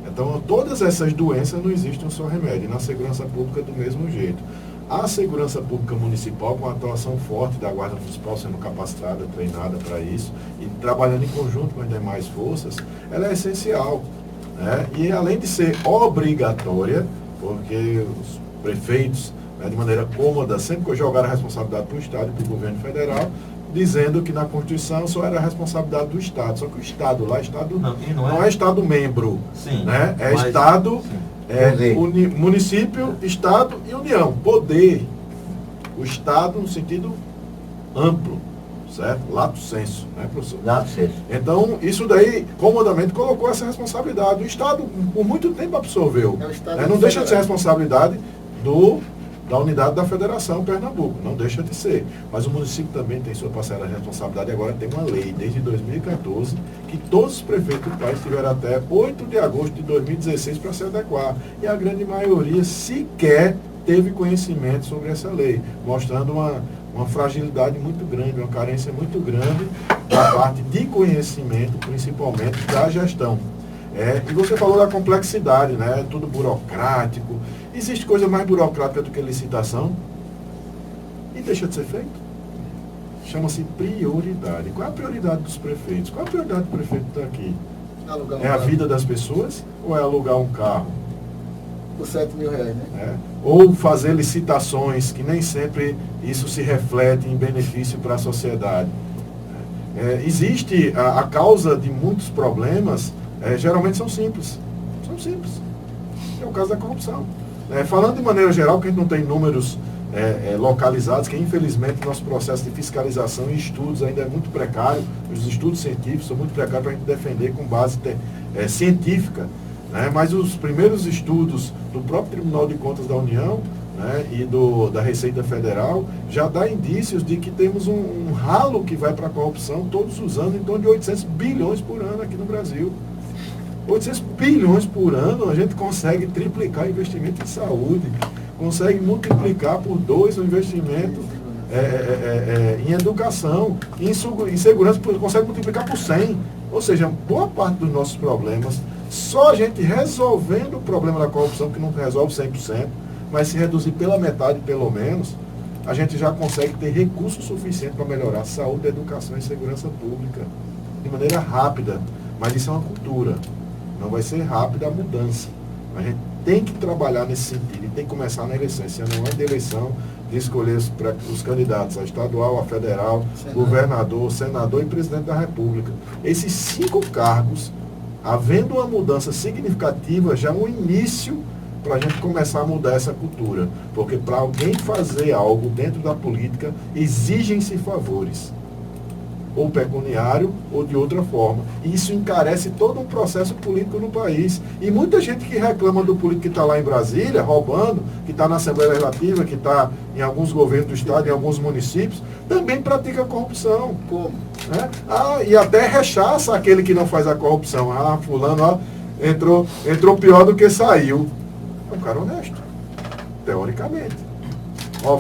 Então, todas essas doenças não existem um só remédio, e na segurança pública do mesmo jeito. A segurança pública municipal, com a atuação forte da Guarda Municipal, sendo capacitada, treinada para isso, e trabalhando em conjunto com as demais forças, ela é essencial. Né? E além de ser obrigatória, porque os prefeitos, né, de maneira cômoda, sempre jogaram a responsabilidade para o Estado e para o governo federal, dizendo que na Constituição só era a responsabilidade do Estado. Só que o Estado lá, não é Estado membro. Sim, né? É Estado... Sim. Município, Estado e União. Poder. O Estado no sentido amplo, certo? Lato sensu, né, professor? Lato sensu. Então, isso daí, comodamente, colocou essa responsabilidade. O Estado, por muito tempo, absorveu. Não deixa de ser responsabilidade da unidade da Federação Pernambuco, não deixa de ser. Mas o município também tem sua parcela de responsabilidade. Agora tem uma lei, desde 2014, que todos os prefeitos do país tiveram até 8 de agosto de 2016 para se adequar. E a grande maioria sequer teve conhecimento sobre essa lei, mostrando uma fragilidade muito grande, uma carência muito grande da parte de conhecimento, principalmente da gestão. E você falou da complexidade, né? Tudo burocrático. Existe coisa mais burocrática do que licitação? E deixa de ser feito. Chama-se prioridade. Qual é a prioridade dos prefeitos? Qual é a prioridade do prefeito que está aqui? Alugar um É a carro vida das pessoas ou é alugar um carro? por R$7.000, né? Ou fazer licitações que nem sempre isso se reflete em benefício para a sociedade. Existe a causa de muitos problemas, geralmente são simples. São simples. É o caso da corrupção. Falando de maneira geral, que a gente não tem números localizados, que infelizmente nosso processo de fiscalização e estudos ainda é muito precário, os estudos científicos são muito precários para a gente defender com base científica, mas os primeiros estudos do próprio Tribunal de Contas da União e da Receita Federal já dá indícios de que temos um ralo que vai para a corrupção todos os anos, em torno de 800 bilhões por ano aqui no Brasil. 800 bilhões por ano, a gente consegue triplicar investimento em saúde, consegue multiplicar por 2 o investimento em educação, em segurança, consegue multiplicar por 100. Ou seja, boa parte dos nossos problemas, só a gente resolvendo o problema da corrupção, que não resolve 100%, mas se reduzir pela metade, pelo menos, a gente já consegue ter recurso suficiente para melhorar a saúde, a educação e segurança pública de maneira rápida. Mas isso é uma cultura. Não vai ser rápida a mudança. A gente tem que trabalhar nesse sentido e tem que começar na eleição. Esse ano não é de eleição de escolher os candidatos a estadual, a federal, governador, senador e presidente da República. Esses 5 cargos, havendo uma mudança significativa, já é um início para a gente começar a mudar essa cultura. Porque para alguém fazer algo dentro da política, exigem-se favores. Ou pecuniário, ou de outra forma. E isso encarece todo um processo político no país. E muita gente que reclama do político que está lá em Brasília, roubando, que está na Assembleia Legislativa, que está em alguns governos do Estado, em alguns municípios, também pratica corrupção. Como? E até rechaça aquele que não faz a corrupção. Fulano entrou pior do que saiu. É um cara honesto, teoricamente.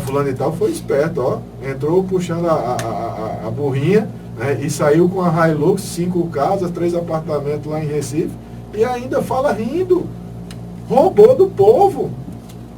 Fulano e tal foi esperto, entrou puxando a burrinha, e saiu com a Hilux, 5 casas, 3 apartamentos lá em Recife, e ainda fala rindo. Roubou do povo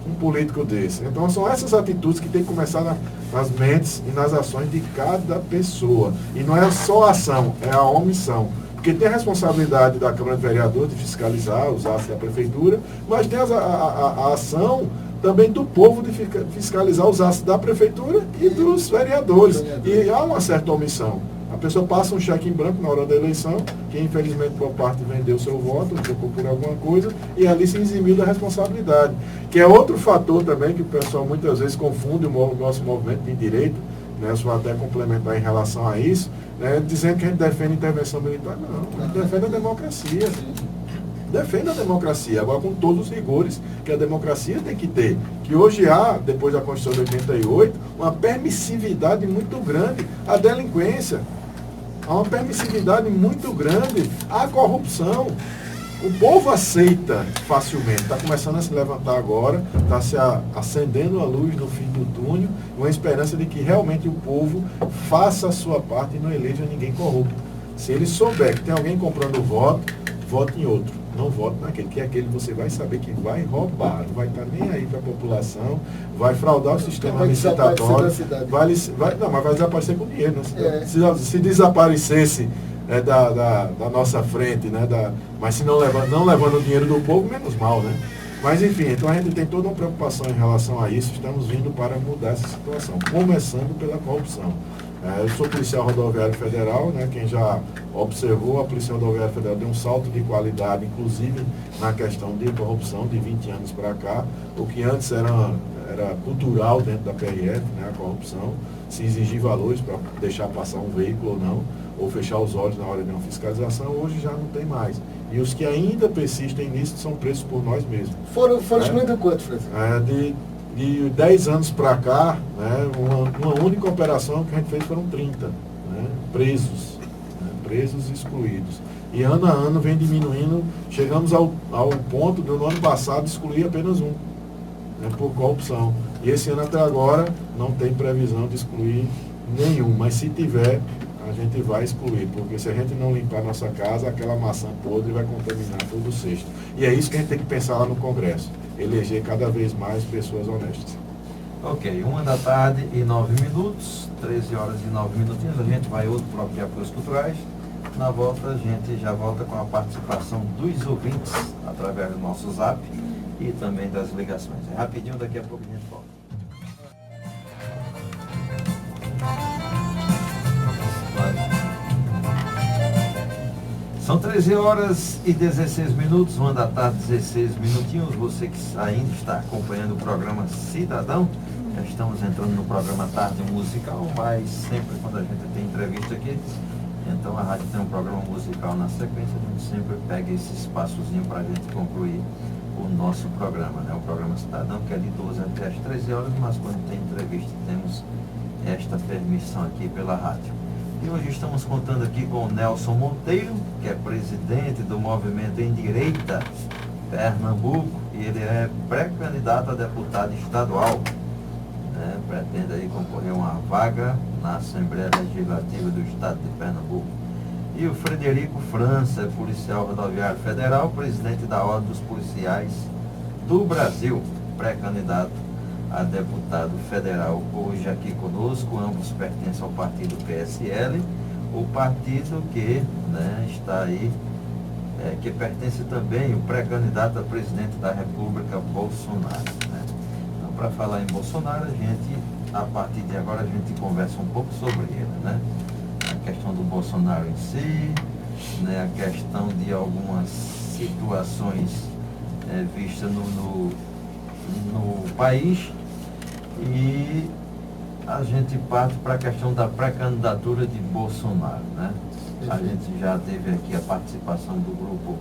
um político desse. Então são essas atitudes que tem que começar nas mentes e nas ações de cada pessoa. E não é só a ação, é a omissão. Porque tem a responsabilidade da Câmara de Vereadores de fiscalizar os atos da Prefeitura, mas tem a ação também do povo de fiscalizar os atos da Prefeitura e dos vereadores. E há uma certa omissão. A pessoa passa um cheque em branco na hora da eleição, que infelizmente por parte vendeu seu voto, trocou por alguma coisa, e ali se eximiu da responsabilidade. Que é outro fator também que o pessoal muitas vezes confunde o nosso movimento de direito, eu vou até complementar em relação a isso, dizendo que a gente defende intervenção militar. Não, a gente defende a democracia. Defende a democracia, agora com todos os rigores que a democracia tem que ter. Que hoje há, depois da Constituição de 88, uma permissividade muito grande à delinquência. Há uma permissividade muito grande à corrupção. O povo aceita facilmente, está começando a se levantar agora, está se acendendo a luz no fim do túnel, uma esperança de que realmente o povo faça a sua parte e não eleja ninguém corrupto. Se ele souber que tem alguém comprando voto, vote em outro. Não vote naquele, que é aquele que você vai saber que vai roubar, não vai estar nem aí para a população, vai fraudar o sistema licitatório, mas vai desaparecer com dinheiro. Né? Se desaparecesse da nossa frente, mas se não levando o dinheiro do povo, menos mal, né? Mas enfim, então a gente tem toda uma preocupação em relação a isso, estamos vindo para mudar essa situação, começando pela corrupção. Eu sou policial rodoviário federal, quem já observou, a Polícia Rodoviária Federal deu um salto de qualidade, inclusive na questão de corrupção, de 20 anos para cá, o que antes era cultural dentro da PRF, a corrupção, se exigir valores para deixar passar um veículo ou não, ou fechar os olhos na hora de uma fiscalização, hoje já não tem mais. E os que ainda persistem nisso são presos por nós mesmos. Foram excluídos quantos, Fred? De 10 anos para cá, uma única operação que a gente fez foram 30 presos excluídos. E ano a ano vem diminuindo, chegamos ao ponto de no ano passado excluir apenas um. né, por corrupção. E esse ano até agora não tem previsão de excluir nenhum, mas se tiver, a gente vai excluir, porque se a gente não limpar a nossa casa, aquela maçã podre vai contaminar todo o cesto. E é isso que a gente tem que pensar lá no Congresso, eleger cada vez mais pessoas honestas. Ok, 1h09, 13 horas e 9 minutinhos, a gente vai outro bloco de apoios culturais. Na volta, a gente já volta com a participação dos ouvintes através do nosso zap e também das ligações. É rapidinho, daqui a pouco a gente volta. São 13 horas e 16 minutos, 1 da tarde, 16 minutinhos. Você que ainda está acompanhando o programa Cidadão, já estamos entrando no programa Tarde Musical, mas sempre quando a gente tem entrevista aqui, então a rádio tem um programa musical na sequência, a gente sempre pega esse espaçozinho para a gente concluir o nosso programa, né? O programa Cidadão, que é de 12 até as 13 horas, mas quando tem entrevista temos esta permissão aqui pela rádio. E hoje estamos contando aqui com o Nelson Monteiro, que é presidente do Movimento em Direita Pernambuco, e ele é pré-candidato a deputado estadual, né? Pretende aí concorrer a uma vaga na Assembleia Legislativa do Estado de Pernambuco. E o Frederico França, é policial rodoviário federal, presidente da Ordem dos Policiais do Brasil, pré-candidato a deputado federal. Hoje aqui conosco, ambos pertencem ao partido PSL, o partido que, né, está aí, que pertence também o pré-candidato a presidente da República, Bolsonaro, né? Então, para falar em Bolsonaro, a partir de agora, a gente conversa um pouco sobre ele, né? A questão do Bolsonaro em si, né? A questão de algumas situações vistas no país, e a gente parte para a questão da pré-candidatura de Bolsonaro, né? A gente já teve aqui a participação do grupo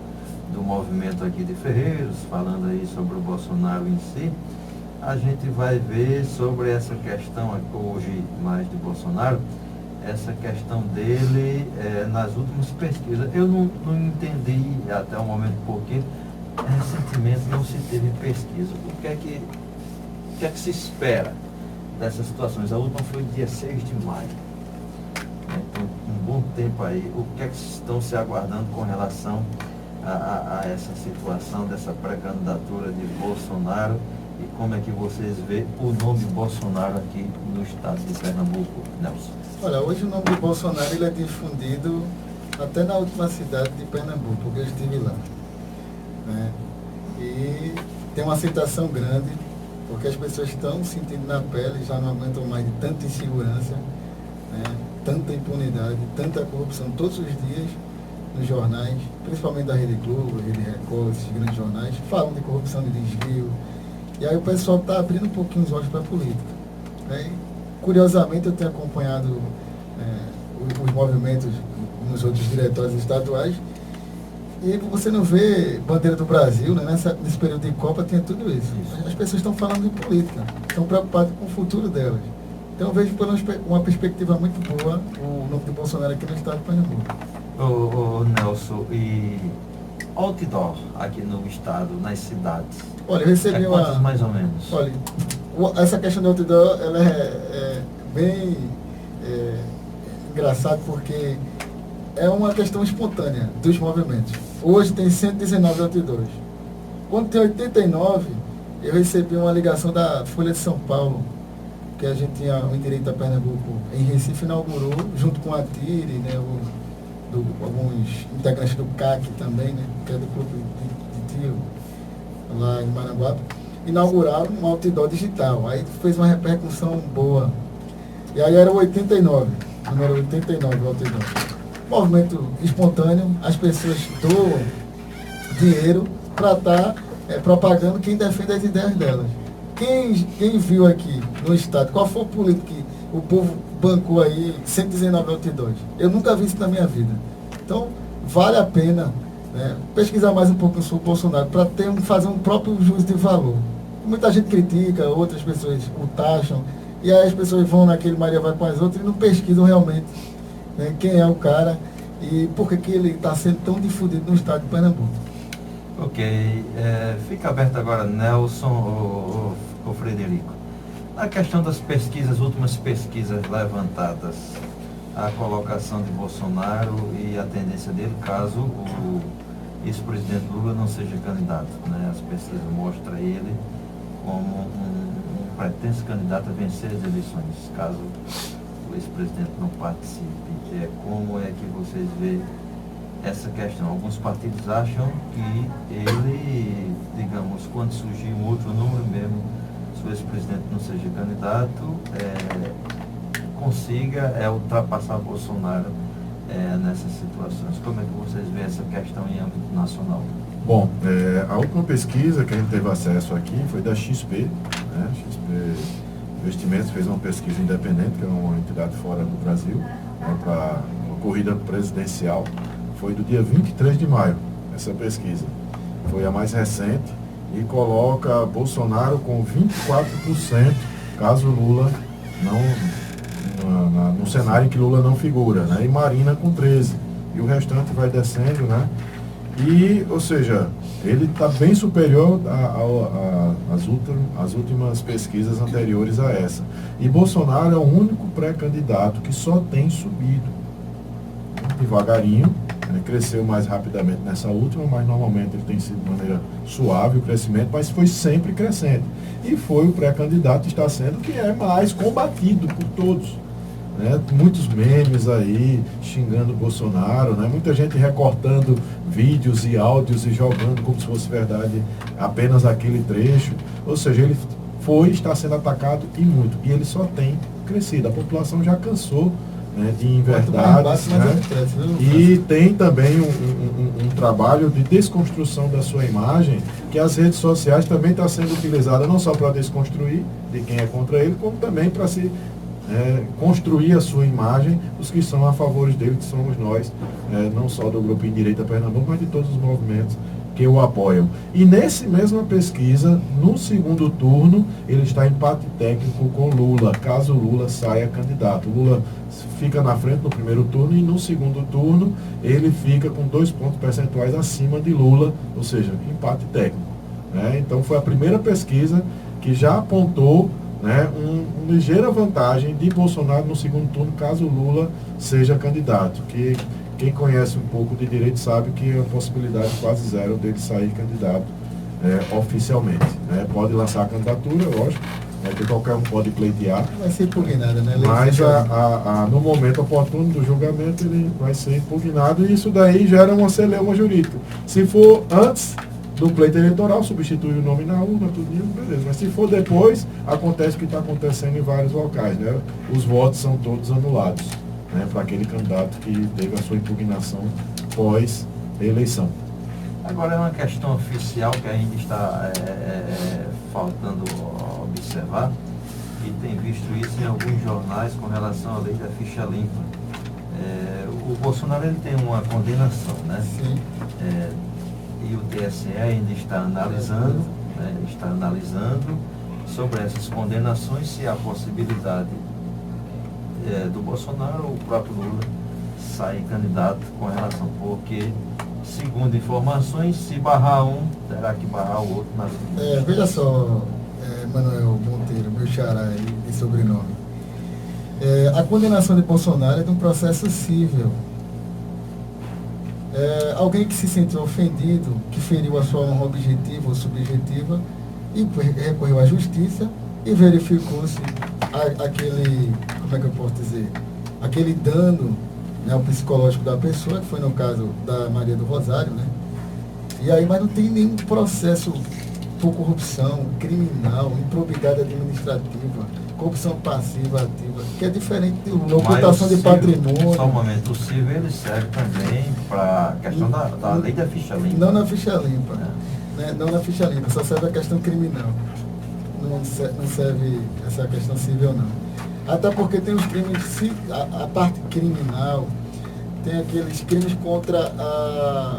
do movimento aqui de Ferreiros, falando aí sobre o Bolsonaro em si. A gente vai ver sobre essa questão aqui hoje mais de Bolsonaro, essa questão dele nas últimas pesquisas. Eu não entendi até o momento porque recentemente não se teve pesquisa. O que é que se espera dessas situações? A última foi dia 6 de maio. Então, um bom tempo aí. O que é que estão se aguardando com relação a essa situação dessa pré-candidatura de Bolsonaro, e como é que vocês veem o nome Bolsonaro aqui no estado de Pernambuco, Nelson? Olha, hoje o nome de Bolsonaro ele é difundido até na última cidade de Pernambuco, porque eu estive lá, né? E tem uma aceitação grande, porque as pessoas estão sentindo na pele, já não aguentam mais de tanta insegurança, né? Tanta impunidade, tanta corrupção todos os dias nos jornais, principalmente da Rede Globo, Rede Record, esses grandes jornais, falam de corrupção, de desvio. E aí o pessoal está abrindo um pouquinho os olhos para a política, né? E, curiosamente, eu tenho acompanhado os movimentos nos outros diretórios estaduais, e você não vê bandeira do Brasil, né? Nesse período de Copa tinha tudo isso. As pessoas estão falando de política, estão preocupadas com o futuro delas. Então eu vejo por uma perspectiva muito boa o nome de Bolsonaro aqui no estado de Pernambuco. Ô Nelson, e outdoor aqui no estado, nas cidades? Olha, eu recebi quantos mais ou menos? Olha, essa questão do outdoor, ela é bem engraçada, porque é uma questão espontânea dos movimentos. Hoje tem 119 outdoors. Quando tem 89, eu recebi uma ligação da Folha de São Paulo, que a gente tinha o Direito a Pernambuco em Recife, inaugurou, junto com a TIRE, né, alguns integrantes do CAC também, né, que é do Clube de Tiro, lá em Maranguape, inauguraram um outdoor digital. Aí fez uma repercussão boa. E aí era o 89, número 89 o outdoor. Movimento espontâneo, as pessoas doam dinheiro para estar propagando quem defende as ideias delas. Quem viu aqui no estado, qual foi o político que o povo bancou aí 119 outdoors? Eu nunca vi isso na minha vida. Então, vale a pena, né, pesquisar mais um pouco sobre o Bolsonaro para fazer um próprio juízo de valor. Muita gente critica, outras pessoas o taxam, e aí as pessoas vão naquele Maria vai com as outras e não pesquisam realmente, né, quem é o cara e por que ele está sendo tão difundido no estado de Pernambuco. Ok, fica aberto agora, Nelson, Na questão das pesquisas, últimas pesquisas levantadas, a colocação de Bolsonaro e a tendência dele caso o ex-presidente Lula não seja candidato, né? As pesquisas mostram ele como um pretenso candidato a vencer as eleições, caso o ex-presidente não participe. Como é que vocês veem essa questão? Alguns partidos acham que ele, digamos, quando surgir um outro número mesmo, se o ex-presidente não seja candidato, consiga ultrapassar Bolsonaro nessas situações. Como é que vocês veem essa questão em âmbito nacional? Bom, a última pesquisa que a gente teve acesso aqui foi da XP, né? XP Investimentos fez uma pesquisa independente, que é uma entidade fora do Brasil, né, para uma corrida presidencial. Foi do dia 23 de maio, essa pesquisa. Foi a mais recente e coloca Bolsonaro com 24%, caso Lula não, no cenário em que Lula não figura, né? E Marina com 13%. E o restante vai descendo, né? E, ou seja, ele está bem superior às últimas pesquisas anteriores a essa. E Bolsonaro é o único pré-candidato que só tem subido. Devagarinho, né? Cresceu mais rapidamente nessa última, mas normalmente ele tem sido de maneira suave o crescimento, mas foi sempre crescente. E foi o pré-candidato, está sendo, que é mais combatido por todos. Né? Muitos memes aí xingando o Bolsonaro, né? Muita gente recortando vídeos e áudios e jogando como se fosse verdade apenas aquele trecho. Ou seja, ele está sendo atacado e muito. E ele só tem crescido. A população já cansou, né, de inverdades, né? E tem também um trabalho de desconstrução da sua imagem, que as redes sociais também estão sendo utilizadas não só para desconstruir de quem é contra ele, como também para se construir a sua imagem, os que são a favor dele, que somos nós, não só do Grupo Direita Pernambuco, mas de todos os movimentos que o apoiam. E nessa mesma pesquisa, no segundo turno, ele está em empate técnico com Lula, caso Lula saia candidato. Lula fica na frente no primeiro turno e no segundo turno ele fica com 2 pontos percentuais acima de Lula, ou seja, empate técnico. Né? Então foi a primeira pesquisa que já apontou, né, uma ligeira vantagem de Bolsonaro no segundo turno, caso Lula seja candidato. Que quem conhece um pouco de direito sabe que é a possibilidade quase zero dele sair candidato oficialmente. Né? Pode lançar a candidatura, lógico, que qualquer um pode pleitear. Vai ser impugnado, né? Mas no momento oportuno do julgamento ele vai ser impugnado e isso daí gera uma celeuma jurídica. Se for antes do pleito eleitoral, substitui o nome na urna, tudo isso, beleza. Mas se for depois, acontece o que está acontecendo em vários locais, né? Os votos são todos anulados, né, para aquele candidato que teve a sua impugnação pós-eleição. Agora é uma questão oficial que ainda está faltando observar, e tem visto isso em alguns jornais com relação à lei da ficha limpa. O Bolsonaro ele tem uma condenação, né? Sim. E o TSE ainda está analisando, né, sobre essas condenações, se há possibilidade do Bolsonaro ou o próprio Lula sair candidato com relação, porque, segundo informações, se barrar um, terá que barrar o outro na vida. Veja só, Manuel Monteiro, meu xará de sobrenome. A condenação de Bolsonaro é de um processo cível. Alguém que se sentiu ofendido, que feriu a sua honra objetiva ou subjetiva, e recorreu à justiça e verificou-se aquele, como é que eu posso dizer, aquele dano, né, ao psicológico da pessoa, que foi no caso da Maria do Rosário, né? E aí, mas não tem nenhum processo por corrupção criminal, improbidade administrativa, corrupção passiva, ativa, que é diferente de ocultação de patrimônio. Só um momento, o cível ele serve também para a questão da lei da ficha limpa. Não na ficha limpa, né? Não na ficha limpa, só serve a questão criminal. Não serve essa questão civil, não. Até porque tem os crimes, a parte criminal, tem aqueles crimes contra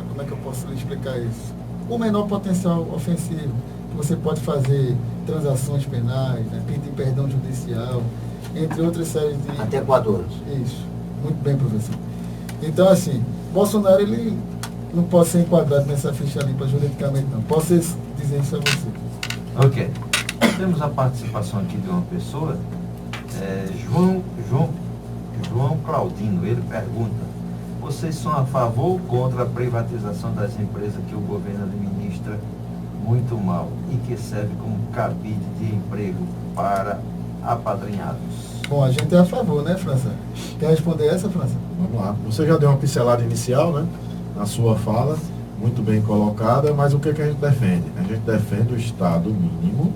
como é que eu posso lhe explicar isso? O menor potencial ofensivo, que você pode fazer transações penais, né, pedir perdão judicial, entre outras séries de... Até 4 anos. Isso, muito bem, professor. Então, Bolsonaro, ele não pode ser enquadrado nessa ficha limpa juridicamente, não. Posso dizer isso a você. Ok. temos a participação aqui de uma pessoa, João Claudino. Ele pergunta: vocês são a favor ou contra a privatização das empresas que o governo administra muito mal e que serve como cabide de emprego para apadrinhados? Bom, a gente é a favor, né, França? Quer responder essa, França? Vamos lá. Você já deu uma pincelada inicial, né? Na sua fala, muito bem colocada, mas o que, que a gente defende? A gente defende o Estado mínimo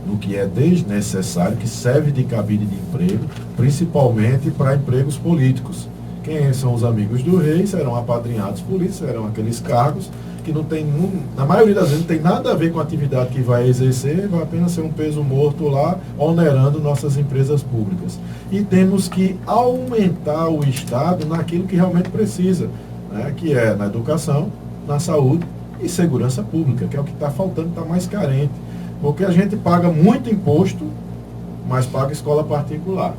no que é desnecessário, que serve de cabide de emprego, principalmente para empregos políticos. Quem são os amigos do rei serão apadrinhados políticos, serão aqueles cargos que não tem, na maioria das vezes, não tem nada a ver com a atividade que vai exercer, vai apenas ser um peso morto lá, onerando nossas empresas públicas. E temos que aumentar o Estado naquilo que realmente precisa, né, que é na educação, na saúde e segurança pública, que é o que está faltando, está mais carente. Porque a gente paga muito imposto, mas paga escola particular.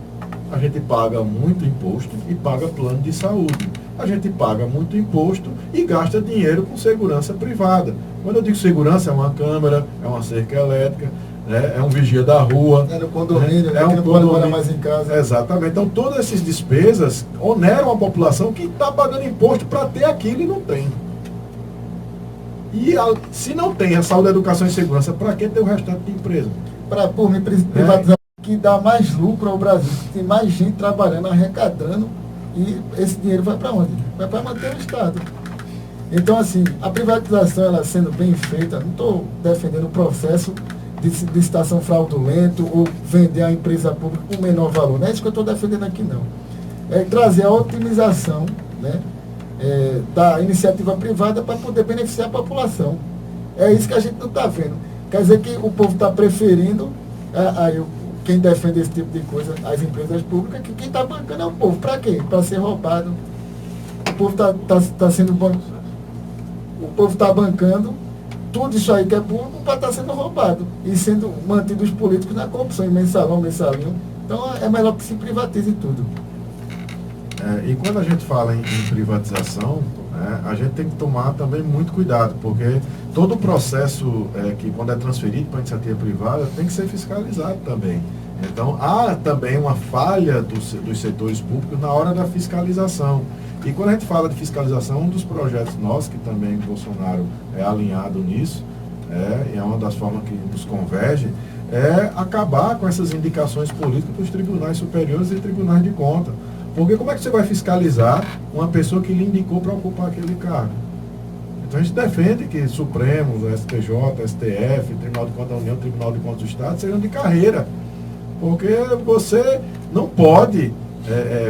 A gente paga muito imposto e paga plano de saúde. A gente paga muito imposto e gasta dinheiro com segurança privada. Quando eu digo segurança, é uma câmera, é uma cerca elétrica, né, é um vigia da rua. É no condomínio, né, é um não pode morar mais em casa. Exatamente. Então, todas essas despesas oneram a população que está pagando imposto para ter aquilo e não tem. E se não tem a saúde, a educação e segurança, para que ter o restante de empresa? Por me privatizar, que dá mais lucro ao Brasil, que tem mais gente trabalhando, arrecadando, e esse dinheiro vai para onde? Vai para manter o Estado. Então, assim, a privatização, ela sendo bem feita, não estou defendendo o processo de licitação fraudulento ou vender a empresa pública com menor valor. Não é isso que eu estou defendendo aqui, não. É trazer a otimização, né, da iniciativa privada para poder beneficiar a população. É isso que a gente não está vendo. Quer dizer que o povo está preferindo, quem defende esse tipo de coisa, as empresas públicas, que quem está bancando é o povo. Para quê? Para ser roubado. O povo está sendo o povo está bancando tudo isso aí que é público para estar sendo roubado e sendo mantido os políticos na corrupção, em mensalinho. Então é melhor que se privatize tudo. E quando a gente fala em privatização, né, a gente tem que tomar também muito cuidado, porque todo o processo que quando é transferido para a iniciativa privada tem que ser fiscalizado também. Então há também uma falha dos setores públicos na hora da fiscalização. E quando a gente fala de fiscalização, um dos projetos nossos, que também o Bolsonaro é alinhado nisso, e é uma das formas que nos converge, é acabar com essas indicações políticas para os tribunais superiores e tribunais de contas. Porque como é que você vai fiscalizar uma pessoa que lhe indicou para ocupar aquele cargo? Então a gente defende que Supremo, STJ, STF, Tribunal de Contas da União, Tribunal de Contas do Estado sejam de carreira. Porque você não pode,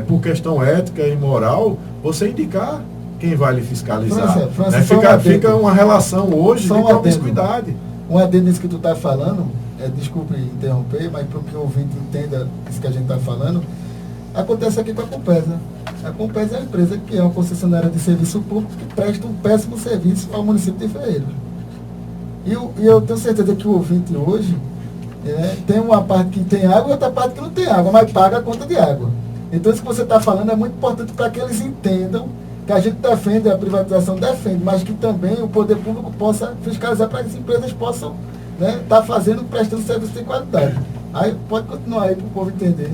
por questão ética e moral, você indicar quem vai lhe fiscalizar. França, fica uma relação hoje de promiscuidade. Um adendo nisso que tu está falando, desculpe interromper, mas para que o ouvinte entenda isso que a gente está falando, acontece aqui com a Compesa. A Compesa é uma empresa que é uma concessionária de serviço público que presta um péssimo serviço ao município de Ferreiros. E eu tenho certeza que o ouvinte hoje tem uma parte que tem água e outra parte que não tem água, mas paga a conta de água. Então isso que você está falando é muito importante para que eles entendam que a gente defende, a privatização defende, mas que também o poder público possa fiscalizar para que as empresas possam estar prestando serviço de qualidade. Aí pode continuar aí para o povo entender.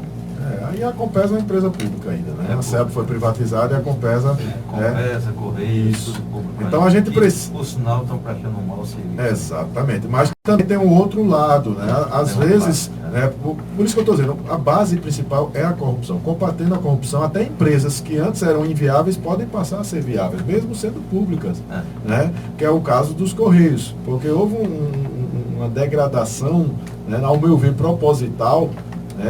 Aí a Compesa é uma empresa pública ainda, né? A SEB foi privatizada e a Compesa... Compesa, Correios, tudo público. Então a gente precisa... Por sinal, estão prestando um mau serviço. Exatamente, mas também tem um outro lado, né? Às vezes, por isso que eu estou dizendo, a base principal é a corrupção. Combatendo a corrupção, até empresas que antes eram inviáveis podem passar a ser viáveis, mesmo sendo públicas, né? Que é o caso dos Correios, porque houve uma degradação, ao meu ver, proposital,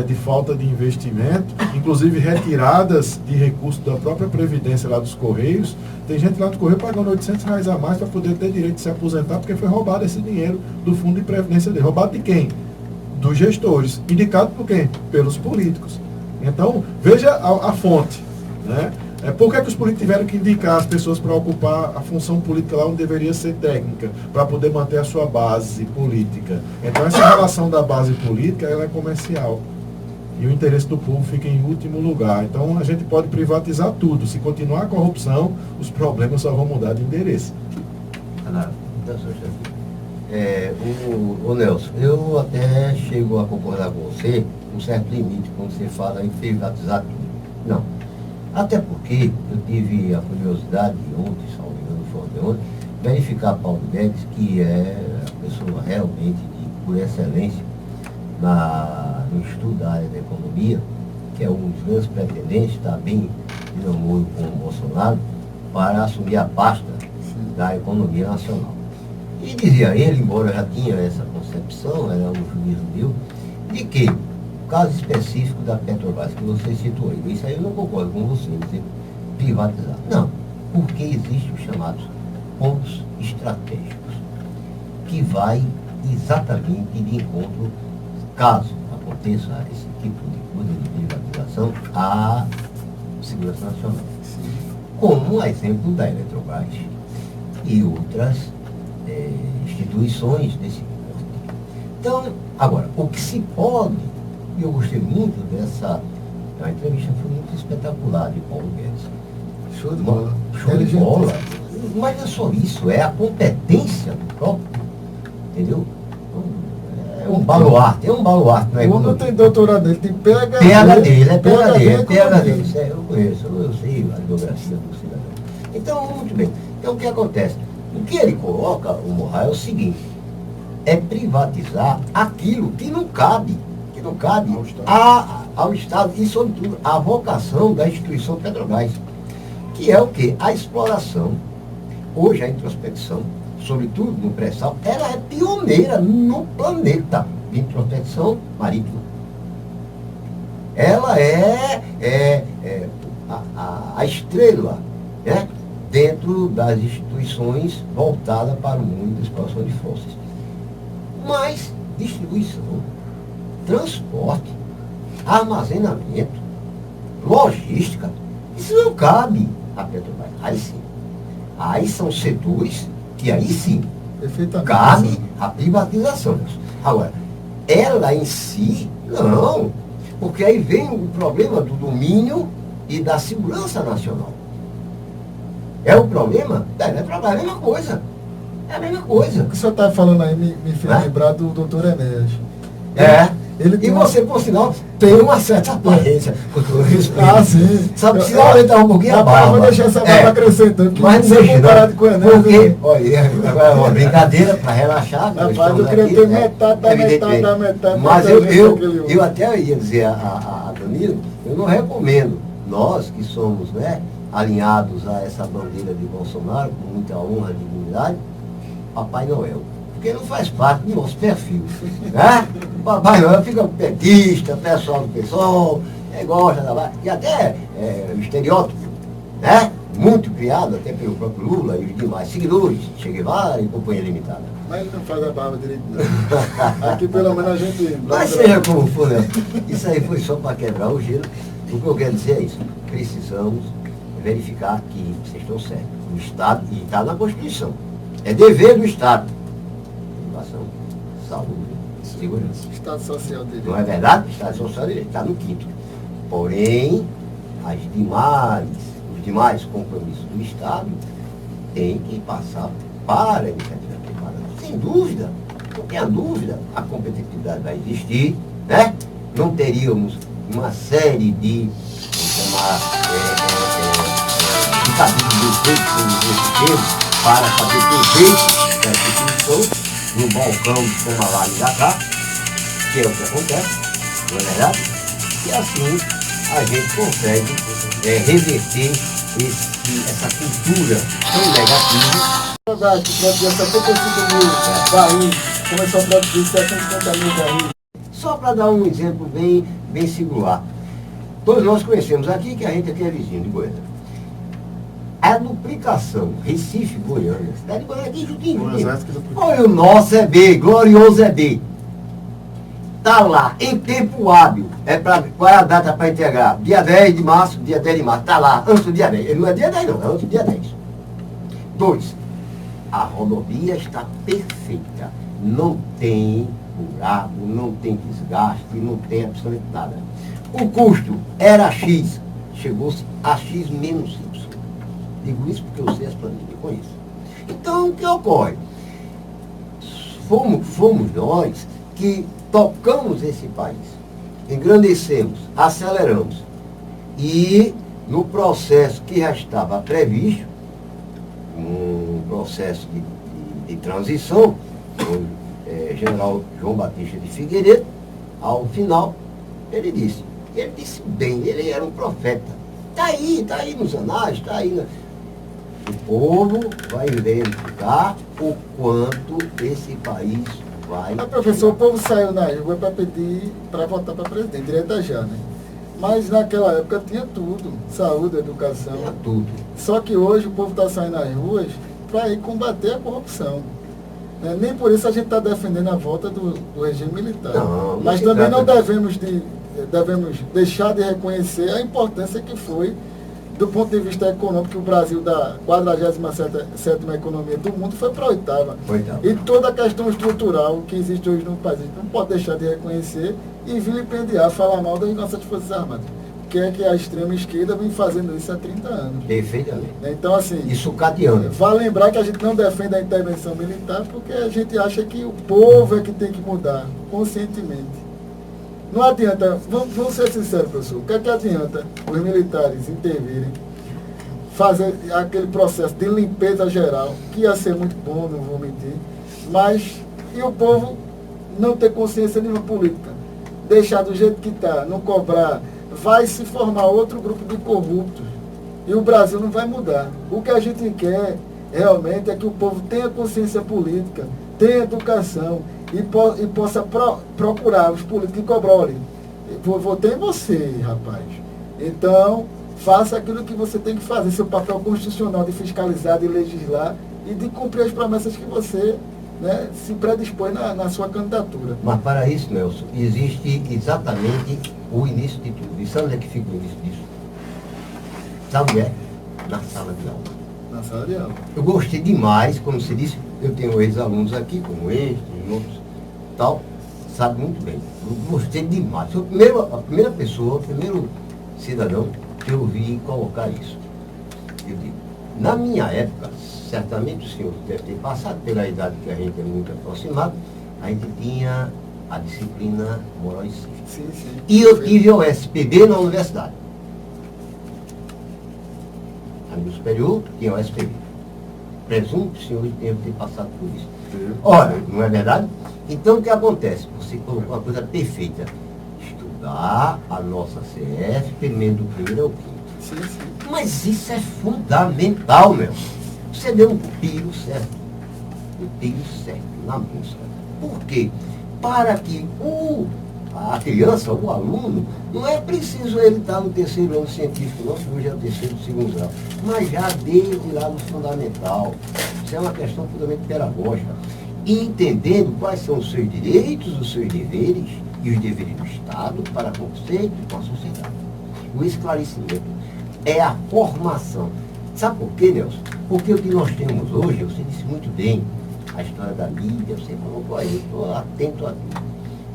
de falta de investimento, inclusive retiradas de recursos da própria Previdência lá dos Correios. Tem gente lá do Correio pagando R$800 a mais para poder ter direito de se aposentar, porque foi roubado esse dinheiro do fundo de previdência dele. Roubado de quem? Dos gestores. Indicado por quem? Pelos políticos. Então, veja a fonte. Por que os políticos tiveram que indicar as pessoas para ocupar a função política lá onde deveria ser técnica, para poder manter a sua base política? Então, essa relação da base política ela é comercial. E o interesse do povo fica em último lugar. Então, a gente pode privatizar tudo. Se continuar a corrupção, os problemas só vão mudar de endereço. o Nelson, eu até chego a concordar com você, um certo limite quando você fala em privatizar tudo. Não. Até porque eu tive a curiosidade ontem, salvo engano, foi ontem, verificar Paulo Guedes, que é a pessoa realmente por excelência no estudo da área da economia, que é um dos grandes pretendentes, está bem de namoro com o Bolsonaro, para assumir a pasta da economia nacional. E dizia ele, embora eu já tinha essa concepção, era um juízo meu, de que o caso específico da Petrobras, que você citou aí, isso aí eu não concordo com você, dizer privatizar. Não, porque existem os chamados pontos estratégicos, que vai exatamente de encontro, caso aconteça esse tipo de coisa de privatização, à segurança nacional. Como o exemplo da Eletrobras e outras instituições desse porte. Então, agora, o que se pode, e eu gostei muito dessa, a entrevista foi muito espetacular de Paulo Guedes. Show de bola. Show de bola. Mas não é só isso, é a competência do próprio, entendeu? É um baluarte na O homem não economia. tem doutorado, ele tem PhD. PhD, ele é PhD, é economia. PhD. Isso é, eu conheço, eu sei a biografia do cidadão. Então, muito bem. Então, o que acontece? O que ele coloca, o Morra, é o seguinte, é privatizar aquilo que não cabe ao Estado e, sobretudo, a vocação da instituição Petrobras, que é o quê? A exploração. Hoje, a introspecção, sobretudo no pré-sal, ela é pioneira no planeta de introspecção marítima. Ela é a estrela, né, dentro das instituições voltadas para o mundo da exploração de fósseis. Mas distribuição, transporte, armazenamento, logística, isso não cabe à Petrobras. Aí sim. Aí são setores que aí sim Perfeitamente. cabe a privatização. Agora, ela em si, não. Porque aí vem o problema do domínio e da segurança nacional. É o problema da Eletrobras, é a mesma coisa. É a mesma coisa. O que o senhor está falando aí me fez lembrar do doutor Enéas. Ele E tem você, por sinal, tem uma certa aparência, com todo respeito. Ah, sim. Só precisa aumentar um pouquinho a barba. Vou deixar essa barba crescer, então, porque Mas não não sei deixa, comparado não. com o Enéas. Porque, olha, agora é uma brincadeira para relaxar. nós Rapaz, eu estamos queria aqui, ter né, metade da evidentemente. metade da metade. Mas da eu inteligência daquele homem. até ia dizer a Danilo, eu não recomendo, nós que somos, né, alinhados a essa bandeira de Bolsonaro, com muita honra e dignidade, Papai Noel. Porque não faz parte do nosso perfil. Né? Papai Noel fica petista, pessoal do PSOL, gosta da... E até o estereótipo, né? Muito criado até pelo próprio Lula e os demais seguidores, Che Guevara e Companhia Limitada. Mas ele não faz a barba direito, não. Aqui pelo menos a gente... Mas seja como for, né? Isso aí foi só para quebrar o gelo. O que eu quero dizer é isso. Precisamos verificar que vocês estão certos. O Estado, e está na Constituição, é dever do Estado. Educação, saúde, segurança. Estado social dele. Não é verdade? O Estado Social está no quinto. Porém, os demais compromissos do Estado têm que passar para a iniciativa privada. Sem dúvida, não tenha dúvida, a competitividade vai existir, né? Não teríamos uma série de, vamos chamar, de capítulos de efeitos nesse tempo para fazer perfeito da instituição no balcão de toma lá e da cá, que é o que acontece, não é verdade? E assim a gente consegue reverter essa cultura tão negativa. Verdade, que produziu 75 mil barris, começou a produzir 750 mil barris. Só para dar um exemplo bem singular. Todos nós conhecemos aqui, que a gente aqui é vizinho de Goiânia. A duplicação, Recife, Goiânia, cidade de Goiânia aqui, juntinho. Olha o nosso EB, glorioso EB. Está lá, em tempo hábil. Qual é a data para entregar? Dia 10 de março, está lá, antes do dia 10. Ele não é dia 10 não, é antes do dia 10. 2. A rodovia está perfeita. Não tem buraco, não tem desgaste, não tem absolutamente nada. O custo era X, chegou-se a X menos Y. Digo isso porque eu sei as planilhas, eu conheço. Então, o que ocorre? fomos nós que tocamos esse país, engrandecemos, aceleramos. E no processo que já estava previsto, um processo de transição, o general João Batista de Figueiredo, ao final, ele disse bem, ele era um profeta. Está aí nos anais, está aí. O povo vai verificar o quanto esse país vai... Mas, professor, o povo saiu na rua para pedir, para votar para presidente, direto já, né? Mas naquela época tinha tudo, saúde, educação. Tinha tudo. Só que hoje o povo está saindo nas ruas para ir combater a corrupção. Né? Nem por isso a gente está defendendo a volta do regime militar. Não, mas se também não trata devemos deixar de reconhecer a importância que foi, do ponto de vista econômico, que o Brasil, da 47ª economia do mundo, foi para a 8ª. E toda a questão estrutural que existe hoje no país, a gente não pode deixar de reconhecer e vilipendiar, falar mal das nossas Forças Armadas. Que é que a extrema esquerda vem fazendo isso há 30 anos. Perfeitamente. Então, assim, E sucateando. vale lembrar que a gente não defende a intervenção militar porque a gente acha que o povo é que tem que mudar, conscientemente. Não adianta, vamos ser sinceros, professor, o que é que adianta os militares intervirem, fazer aquele processo de limpeza geral, que ia ser muito bom, não vou mentir, mas e o povo não ter consciência nenhuma política, deixar do jeito que está, não cobrar, vai se formar outro grupo de corruptos e o Brasil não vai mudar. O que a gente quer realmente é que o povo tenha consciência política, tenha educação, e possa procurar os políticos que cobram. Olha, votei em você, rapaz. Então, faça aquilo que você tem que fazer, seu papel constitucional de fiscalizar, de legislar e de cumprir as promessas que você, né, se predispõe na sua candidatura. Mas para isso, Nelson, existe exatamente o início de tudo. E sabe onde é que fica o início disso? Sabe onde é? Na sala de aula. Na sala de aula. Eu gostei demais, como você disse, eu tenho ex-alunos aqui, como este, outros, tal, sabe muito bem. Eu gostei demais. Foi a primeira pessoa, o primeiro cidadão que eu vi colocar isso. Eu digo, na minha época, certamente o senhor deve ter passado pela idade que a gente é muito aproximado, a gente tinha a disciplina moral e cívica. Sim, sim. E eu tive o SPB na universidade. A nível superior, tinha o SPB. Presumo que o senhor deve ter passado por isso. Ora, não é verdade? Então o que acontece? Você colocou uma coisa perfeita. Estudar a nossa CF, primeiro do primeiro ao quinto. Sim, sim. Mas isso é fundamental, meu. Você deu um tiro certo. Um tiro certo na música. Por quê? Para que a criança, o aluno, não é preciso ele estar no terceiro ano científico, não, que hoje é o terceiro, segundo grau, mas já desde lá no fundamental. Isso é uma questão fundamentalmente pedagógica. E entendendo quais são os seus direitos, os seus deveres e os deveres do Estado para com você e com a sociedade. O esclarecimento é a formação. Sabe por quê, Nelson? Porque o que nós temos hoje, você disse muito bem, a história da mídia, você colocou aí, estou atento a tudo,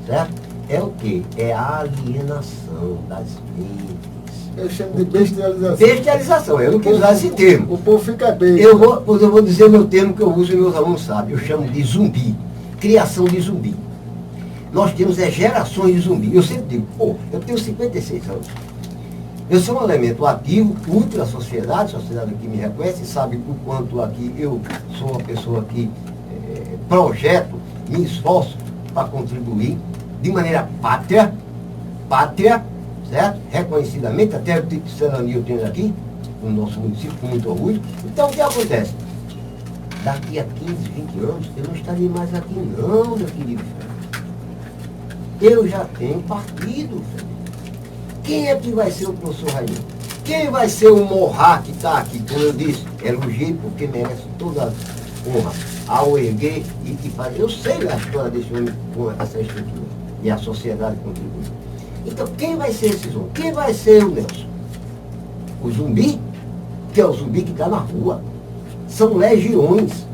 certo? É o quê? É a alienação das mentes. Eu chamo de bestialização. Bestialização, eu não quero usar esse termo. O povo fica besta. Eu vou dizer meu termo que eu uso e meus alunos sabem. Eu chamo de zumbi. Criação de zumbi. Nós temos gerações de zumbi. Eu sempre digo, eu tenho 56 anos. Eu sou um elemento ativo, útil à sociedade, a sociedade que me reconhece, sabe o quanto aqui eu sou uma pessoa que projeto, me esforço para contribuir de maneira pátria, certo? Reconhecidamente, até o tipo de cidadania eu tenho aqui, no nosso município, com muito orgulho. Então, o que acontece? Daqui a 15, 20 anos, eu não estarei mais aqui não, meu querido Fred. Eu já tenho partido, Fred. Quem é que vai ser o professor Raimundo? Quem vai ser o Morra que está aqui? Como eu disse, elogiei porque merece toda a honra ao erguer e que faz. Eu sei a história desse homem com essa estrutura. E a sociedade contribui. Então, quem vai ser esse zumbi? Quem vai ser o Nelson? O zumbi, que é o zumbi que está na rua. São legiões.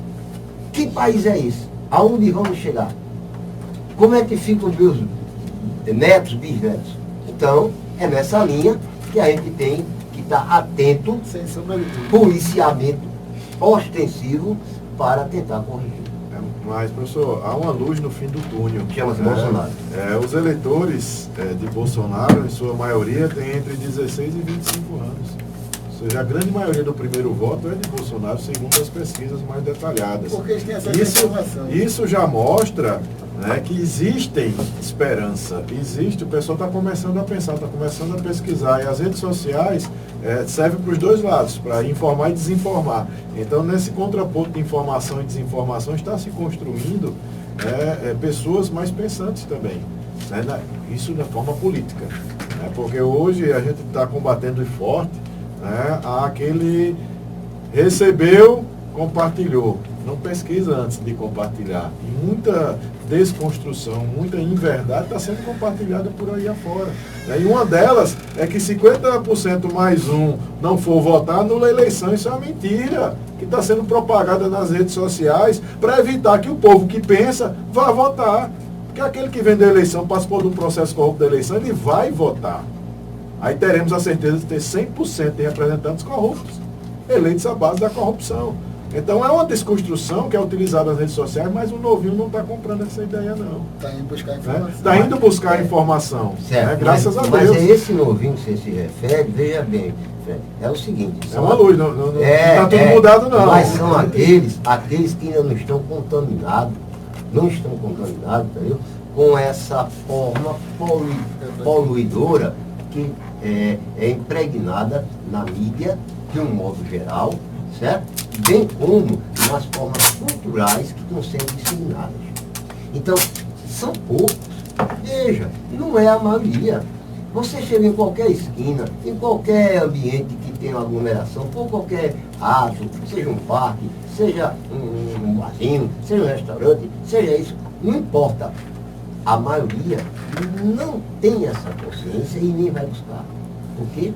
Que país é esse? Aonde vamos chegar? Como é que ficam os meus netos, bisnetos? Então, é nessa linha que a gente tem que estar atento, sem sombra de dúvida. policiamento ostensivo para tentar corrigir. Mas, professor, há uma luz no fim do túnel. Chama-se Bolsonaro. Os eleitores de Bolsonaro, em sua maioria, têm entre 16 e 25 anos. Ou seja, a grande maioria do primeiro voto é de Bolsonaro, segundo as pesquisas mais detalhadas. Porque eles têm acesso à informação. Isso já mostra, né, que existem esperança. O pessoal está começando a pensar, está começando a pesquisar. E as redes sociais servem para os dois lados, para informar e desinformar. Então, nesse contraponto de informação e desinformação, está se construindo pessoas mais pensantes também. Né, isso da forma política. Né, porque hoje a gente está combatendo forte aquele recebeu, compartilhou. Não pesquisa antes de compartilhar. E muita desconstrução, muita inverdade está sendo compartilhada por aí afora. E uma delas é que 50% mais um não for votar, anula a eleição. Isso é uma mentira que está sendo propagada nas redes sociais para evitar que o povo que pensa vá votar. Porque aquele que vem da eleição, participou de um processo corrupto da eleição, ele vai votar. Aí teremos a certeza de ter 100% de representantes corruptos, eleitos à base da corrupção. Então é uma desconstrução que é utilizada nas redes sociais, mas o novinho não está comprando essa ideia, não. Está indo buscar informação. Está indo buscar informação. Certo, graças a Deus. Mas é esse novinho que você se refere, veja bem, é o seguinte. É uma luz, não está tudo mudado, não. Mas são aqueles que ainda não estão contaminados, entendeu? Com essa forma poluidora que é impregnada na mídia, de um modo geral, certo? Bem como nas formas culturais que estão sendo disseminadas. Então, são poucos. Veja, não é a maioria. Você chega em qualquer esquina, em qualquer ambiente que tenha aglomeração, por qualquer ato, seja um parque, seja um barzinho, seja um restaurante, seja isso, não importa. A maioria não tem essa consciência e nem vai buscar. Por quê?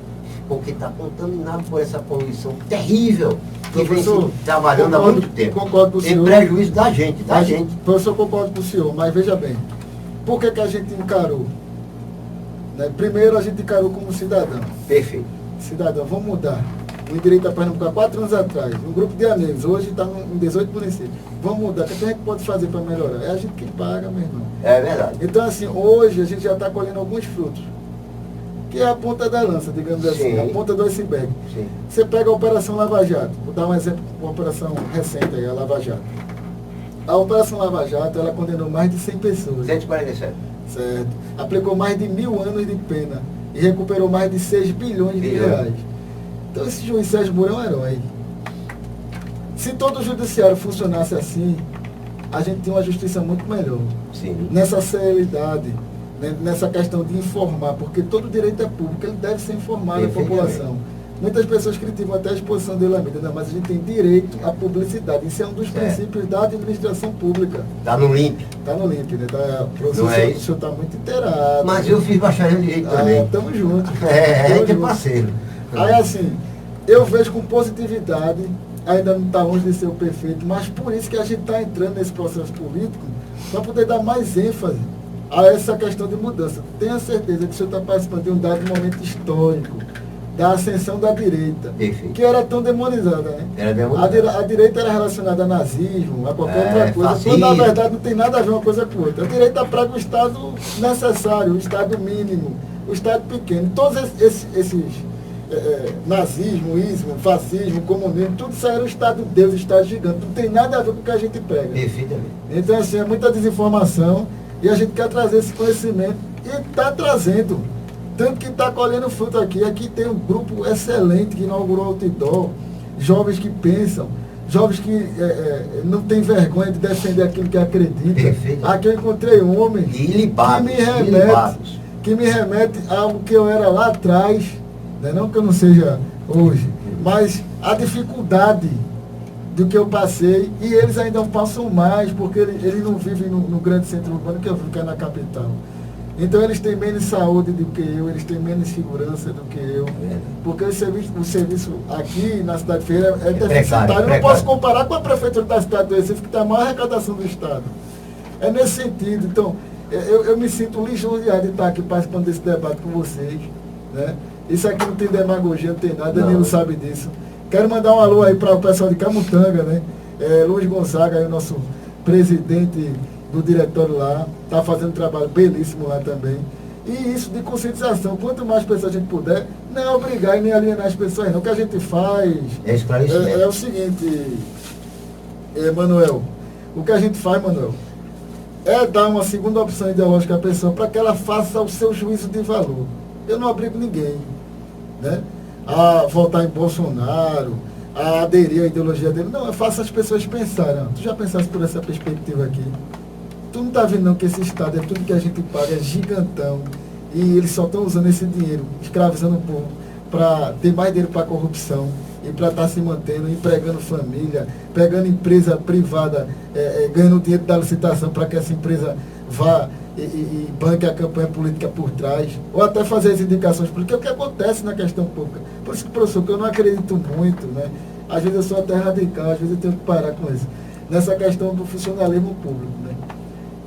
Porque está contaminado por essa poluição terrível que vem se trabalhando há muito tempo. Concordo com o senhor. Em prejuízo da gente, Professor, concordo com o senhor, mas veja bem, por que a gente encarou? Né? Primeiro a gente encarou como cidadão. Perfeito. Cidadão, vamos mudar. O direito a Pernambuco há 4 anos atrás, um grupo de amigos, hoje está em 18 municípios. Vamos mudar. O que a gente pode fazer para melhorar? É a gente que paga, meu irmão. É verdade. Então, assim, hoje a gente já está colhendo alguns frutos. Que é a ponta da lança, digamos assim, a ponta do iceberg. Sim. Você pega a Operação Lava Jato, vou dar um exemplo, uma operação recente aí, a Lava Jato. A Operação Lava Jato, ela condenou mais de 100 pessoas. 147. Certo. Aplicou mais de 1000 anos de pena e recuperou mais de 6 bilhões de reais. Então esse juiz Sérgio Moro é um herói. Se todo o judiciário funcionasse assim, a gente tem uma justiça muito melhor. Sim. Nessa celeridade, nessa questão de informar, porque todo direito é público, ele deve ser informado à população. Muitas pessoas criticam até a exposição dele à mídia, mas a gente tem direito à publicidade. Isso é um dos princípios da administração pública. Está no LIMP. Está no LIMP, né? O senhor está muito inteirado. Mas eu fiz bacharel em Direito também. Tamo junto. A gente é parceiro. Aí assim, eu vejo com positividade, ainda não está longe de ser o perfeito, mas por isso que a gente está entrando nesse processo político, para poder dar mais ênfase a essa questão de mudança. Tenha certeza que o senhor está participando de um dado momento histórico, da ascensão da direita, que era tão demonizada, né? Era demonizada. A direita era relacionada a nazismo, a qualquer outra coisa, fascismo. quando na verdade não tem nada a ver uma coisa com outra. A direita prega o Estado necessário, o Estado mínimo, o Estado pequeno. Todos esses nazismo, ismo, fascismo, comunismo, tudo isso era o Estado Deus, o Estado gigante. Não tem nada a ver com o que a gente prega. Perfeitamente. Então, assim, é muita desinformação e a gente quer trazer esse conhecimento e está trazendo. Tanto que está colhendo fruto aqui. Aqui tem um grupo excelente que inaugurou o outdoor, jovens que pensam, jovens que não têm vergonha de defender aquilo que acreditam. Perfeito. Aqui eu encontrei homens que me remete ao que eu era lá atrás, né? Não que eu não seja hoje, mas a dificuldade do que eu passei, e eles ainda passam mais, porque eles não vivem no grande centro urbano que eu vivo, que é na capital. Então eles têm menos saúde do que eu, eles têm menos segurança do que eu. Porque o serviço aqui na cidade de Ferreira é deficitário. Eu não posso comparar com a prefeitura da cidade do Recife, que tem a maior arrecadação do estado. É nesse sentido. Então, eu me sinto lisonjeado de estar aqui participando desse debate com vocês. Né? Isso aqui não tem demagogia, não tem nada, Danilo sabe disso. Quero mandar um alô aí para o pessoal de Camutanga, né? Luiz Gonzaga, aí, o nosso presidente do diretório lá, está fazendo um trabalho belíssimo lá também. E isso de conscientização, quanto mais pessoas a gente puder, não é obrigar e nem alienar as pessoas, não. O que a gente faz É esclarecimento. é o seguinte, Manuel, o que a gente faz, Manuel, é dar uma segunda opção ideológica à pessoa para que ela faça o seu juízo de valor. Eu não obrigo ninguém, né, a votar em Bolsonaro, a aderir à ideologia dele. Não, eu faço as pessoas pensarem. Tu já pensaste por essa perspectiva aqui? Tu não está vendo não que esse Estado é tudo que a gente paga, é gigantão. E eles só estão usando esse dinheiro, escravizando o povo, para ter mais dinheiro para a corrupção e para estar se mantendo, empregando família, pegando empresa privada, ganhando dinheiro da licitação para que essa empresa vá e banque a campanha política por trás, ou até fazer as indicações políticas, é o que acontece na questão pública. Por isso que, professor, que eu não acredito muito, né? Às vezes eu sou até radical, às vezes eu tenho que parar com isso, nessa questão do funcionalismo público, né?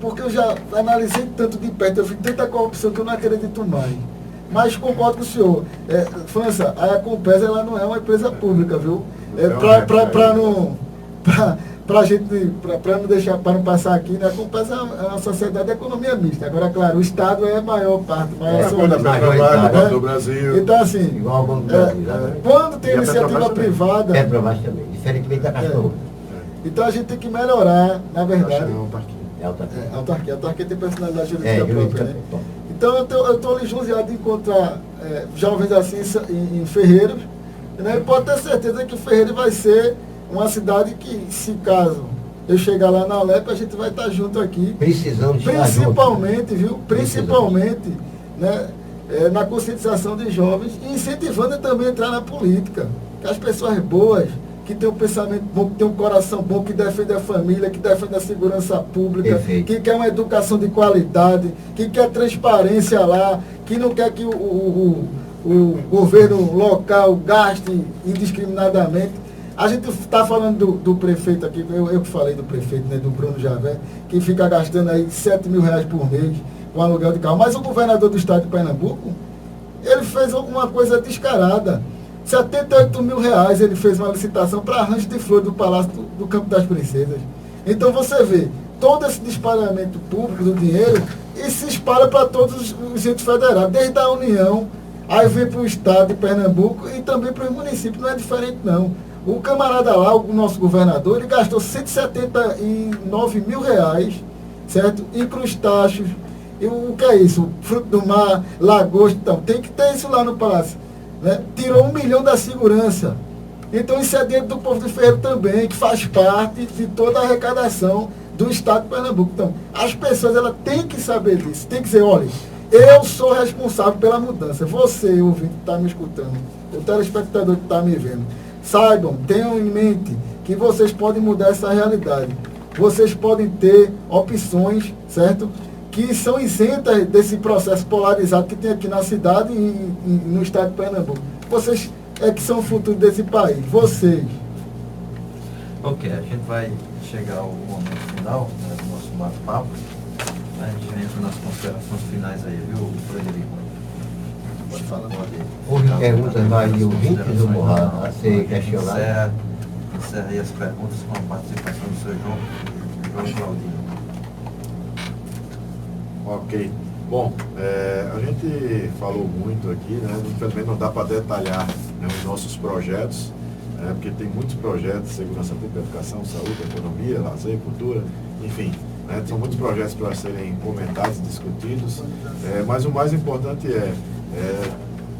Porque eu já analisei tanto de perto, eu vi tanta corrupção que eu não acredito mais. Mas concordo com o senhor. França, a Compesa ela não é uma empresa pública, viu? Para não deixar, para não passar aqui, né? A Compesa é uma sociedade de economia mista. Agora, claro, o Estado é a maior parte, do Brasil. Então, assim, Igual ao Banco do Brasil, né? quando tem E a iniciativa Petrobras também. privada, Petrobras também, diferentemente da Caixa Econômica. então a gente tem que melhorar, na verdade. É autarquia. A autarquia tem personalidade É, jurídica própria, jurídica. né? Então eu estou lisonjeado de encontrar jovens assim em Ferreiros, né? E pode ter certeza que Ferreiros vai ser uma cidade que, se caso eu chegar lá na Alep, a gente vai estar junto aqui. Precisamos estar Principalmente, juntos. viu? Principalmente, né? Na conscientização de jovens e incentivando também a entrar na política. Que as pessoas boas, que tem um pensamento bom, que tem um coração bom, que defende a família, que defende a segurança pública, Perfeito. que quer uma educação de qualidade, que quer transparência lá, que não quer que o governo local gaste indiscriminadamente. A gente está falando do prefeito aqui, eu que falei do prefeito, né, do Bruno Javé, que fica gastando aí R$7 mil por mês com aluguel de carro. Mas o governador do estado de Pernambuco, ele fez alguma coisa descarada. R$78 mil ele fez uma licitação para arranjo de flores do Palácio do Campo das Princesas. Então você vê todo esse disparamento público do dinheiro e se espalha para todos os entes federados, desde a União, aí vem para o estado de Pernambuco e também para os municípios, não é diferente não. O camarada lá, o nosso governador, ele gastou R$179 mil, certo? E crustáceos, e o que é isso? Fruto do mar, lagosta, então, tem que ter isso lá no Palácio. Né? Tirou R$1 milhão da segurança. Então isso é dentro do povo de Ferreiro também, que faz parte de toda a arrecadação do estado de Pernambuco. Então, as pessoas elas têm que saber disso, tem que dizer, olha, eu sou responsável pela mudança. Você, ouvinte, que está me escutando, o telespectador que está me vendo, saibam, tenham em mente que vocês podem mudar essa realidade. Vocês podem ter opções, certo? Que são isentas desse processo polarizado que tem aqui na cidade e no estado de Pernambuco. Vocês que são o futuro desse país. Vocês. Ok, a gente vai chegar ao momento final, né, do nosso bate-papo. A gente entra nas considerações finais aí, viu, Frederico? Pode falar. Houve perguntas mais de ouvintes, ou Morra, a ser questionado? Encerra aí as perguntas com a participação do seu João Claudino. Ok. Bom, a gente falou muito aqui, né? Infelizmente não dá para detalhar, né, os nossos projetos, porque tem muitos projetos, segurança pública, educação, saúde, economia, lazer, cultura, enfim, né? São muitos projetos para serem comentados, discutidos, mas o mais importante é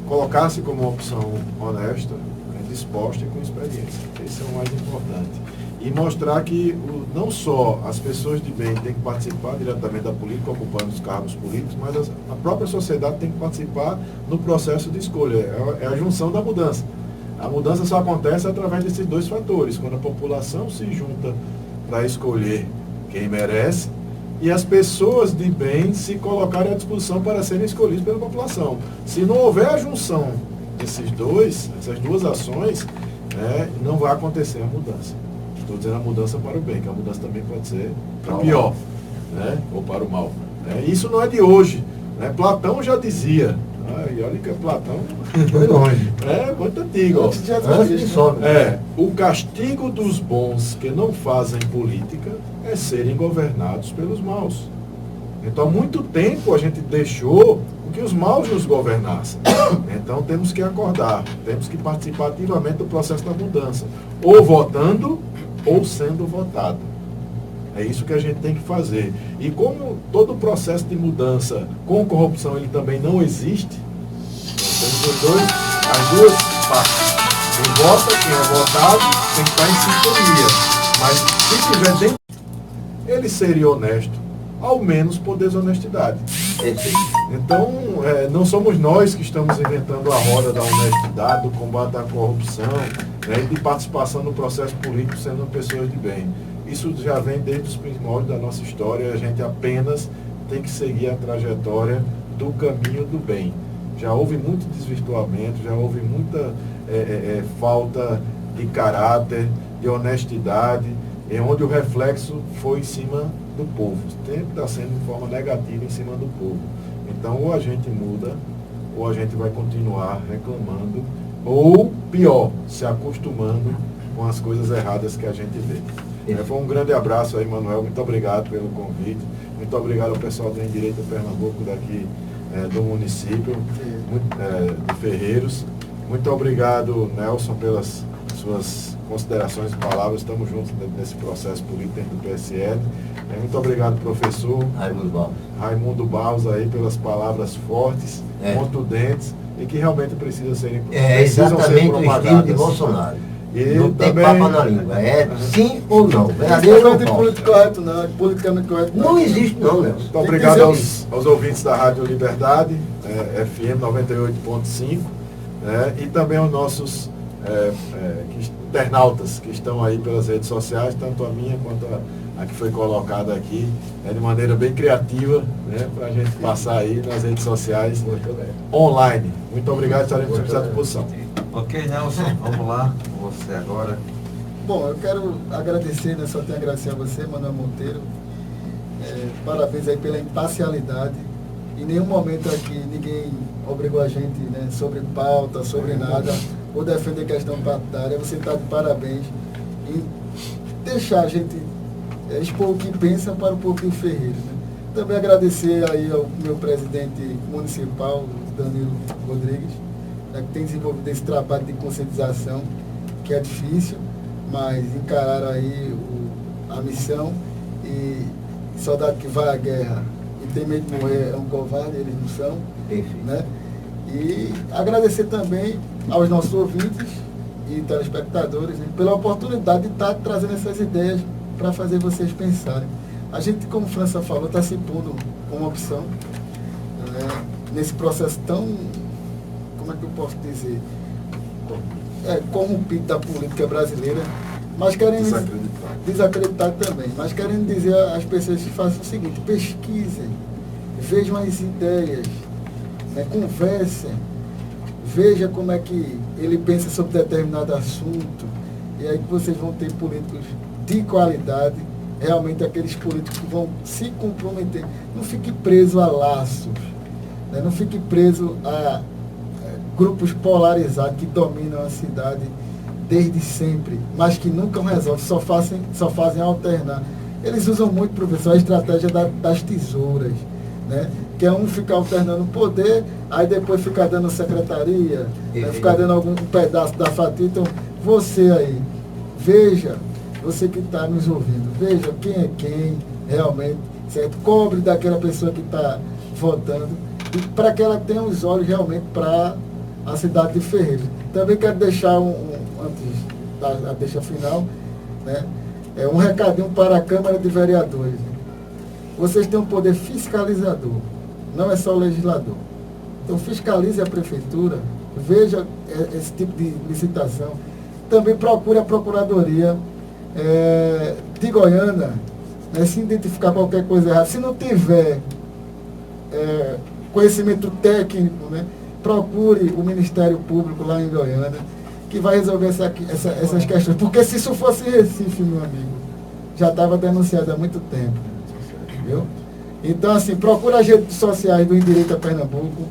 colocar-se como uma opção honesta, né, disposta e com experiência. Esse é o mais importante. E mostrar que não só as pessoas de bem têm que participar diretamente da política, ocupando os cargos políticos, mas a própria sociedade tem que participar no processo de escolha. É a junção da mudança. A mudança só acontece através desses dois fatores, quando a população se junta para escolher quem merece e as pessoas de bem se colocarem à disposição para serem escolhidas pela população. Se não houver a junção essas duas ações, não vai acontecer a mudança. Estou dizendo a mudança para o bem, que a mudança também pode ser para o pior, né? Ou para o mal. Isso não é de hoje. Né? Platão já dizia, Ah, e olha que Platão Foi longe. é muito antigo. Ó. Antes de Jesus Antes de Cristo. Sócrates. O castigo dos bons que não fazem política é serem governados pelos maus. Então, há muito tempo a gente deixou que os maus nos governassem. Então, temos que acordar, temos que participar ativamente do processo da mudança, ou votando, ou sendo votado. É isso que a gente tem que fazer. E como todo o processo de mudança com corrupção ele também não existe, nós temos as duas partes. Quem vota, quem é votado, tem que estar em sintonia. Mas se tiver dentro, ele seria honesto, ao menos por desonestidade. Então, não somos nós que estamos inventando a roda da honestidade, do combate à corrupção, né, e de participação no processo político sendo pessoas de bem. Isso já vem desde os primórdios da nossa história, a gente apenas tem que seguir a trajetória do caminho do bem. Já houve muito desvirtuamento, já houve muita falta de caráter, de honestidade, onde o reflexo foi em cima do povo. Sempre está sendo de forma negativa em cima do povo. Então, ou a gente muda, ou a gente vai continuar reclamando, ou pior, se acostumando com as coisas erradas que a gente vê. Foi um grande abraço aí, Manuel. Muito obrigado pelo convite. Muito obrigado ao pessoal do Em Direito Pernambuco daqui do município, de Ferreiros. Muito obrigado, Nelson, pelas suas considerações e palavras. Estamos juntos nesse processo político dentro do PSL. Muito obrigado, professor Raimundo Barros, aí, pelas palavras fortes, contundentes e que realmente precisam ser exatamente o estilo de Bolsonaro. E não tem também, papo na língua. É sim ou não. Não Verdadeiro ou de falso. político correto, não. De politicamente correto, Não existe não, Nelson. Muito obrigado aos ouvintes da Rádio Liberdade, FM 98.5, e também aos nossos internautas que estão aí pelas redes sociais, tanto a minha quanto a que foi colocada aqui, de maneira bem criativa, para a gente passar aí nas redes sociais online. Muito obrigado, estaremos à disposição. Ok, Nelson, vamos lá, com você agora. Bom, eu quero agradecer, só tenho a agradecer a você, Manuel Monteiro. Parabéns aí pela imparcialidade. Em nenhum momento aqui ninguém obrigou a gente sobre pauta, sobre nada, ou defender questão partidária. Você está de parabéns em deixar a gente expor o que pensa para o povo de Ferreiros. Também agradecer aí ao meu presidente municipal, Danilo Rodrigues, que tem desenvolvido esse trabalho de conscientização, que é difícil, mas encararam aí a missão, e soldado que vai à guerra e tem medo de morrer é um covarde, eles não são. E agradecer também aos nossos ouvintes e telespectadores pela oportunidade de estar trazendo essas ideias para fazer vocês pensarem. A gente, como França falou, está se pondo como opção nesse processo tão, como é que eu posso dizer, corrompido da política brasileira, mas querendo desacreditar também, mas querendo dizer às pessoas que façam o seguinte: pesquisem, vejam as ideias, conversem, veja como é que ele pensa sobre determinado assunto, e aí que vocês vão ter políticos de qualidade, realmente aqueles políticos que vão se comprometer. Não fique preso a laços, não fique preso a grupos polarizados que dominam a cidade desde sempre, mas que nunca resolvem, só fazem alternar. Eles usam muito, professor, a estratégia das tesouras, que é um ficar alternando poder, aí depois ficar dando secretaria, ficar dando algum pedaço da fatia. Então, você aí, veja, você que está nos ouvindo, veja quem é quem realmente, certo? Cobre daquela pessoa que está votando, e para que ela tenha os olhos realmente para a cidade de Ferreiros. Também quero deixar antes da deixa final, um recadinho para a Câmara de Vereadores. Vocês têm um poder fiscalizador, não é só o legislador. Então fiscalize a prefeitura, veja esse tipo de licitação. Também procure a Procuradoria de Goiânia, se identificar qualquer coisa errada. Se não tiver conhecimento técnico, procure o Ministério Público lá em Goiânia, que vai resolver essas questões. Porque se isso fosse Recife, meu amigo, já estava denunciado há muito tempo. Viu? Então, assim, procura as redes sociais do Em Direito a Pernambuco,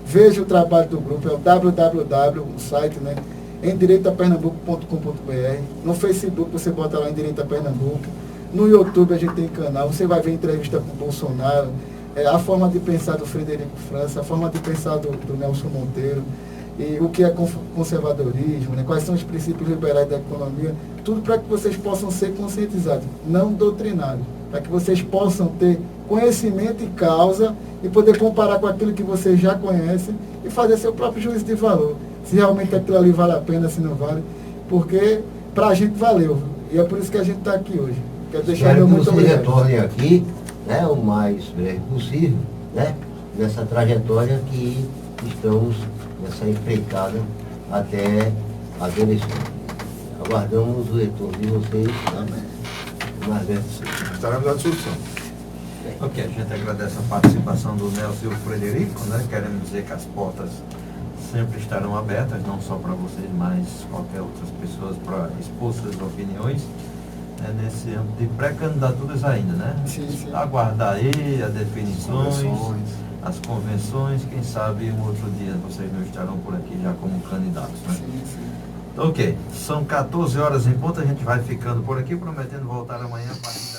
veja o trabalho do grupo, é o www, o site, né? Endireitapernambuco.com.br. No Facebook você bota lá Endireita Pernambuco. No YouTube a gente tem canal, você vai ver entrevista com o Bolsonaro, a forma de pensar do Frederico França, a forma de pensar do Nelson Monteiro, e o que é conservadorismo, né? Quais são os princípios liberais da economia, tudo para que vocês possam ser conscientizados, não doutrinados, para que vocês possam ter conhecimento e causa e poder comparar com aquilo que vocês já conhecem e fazer seu próprio juízo de valor. Se realmente aquilo ali vale a pena, se não vale, porque para a gente valeu. E é por isso que a gente está aqui hoje. Quero deixar Espero meu que muito vocês obrigado. retornem aqui, né, o mais breve possível, né, nessa trajetória que estamos nessa empreitada até as eleições. Aguardamos o retorno de vocês. Amém. O mais breve possível. Estaremos à disposição. Ok, a gente agradece a participação do Nelson e o Frederico, né? Queremos dizer que as portas sempre estarão abertas, não só para vocês, mas qualquer outras pessoas para expor suas opiniões, né, nesse âmbito de pré-candidaturas ainda, né? Sim, sim. Aguardar aí as definições, Convenções. as convenções, quem sabe um outro dia vocês não estarão por aqui já como candidatos, né? Sim, sim. Ok, são 14 horas em ponto, a gente vai ficando por aqui, prometendo voltar amanhã a partir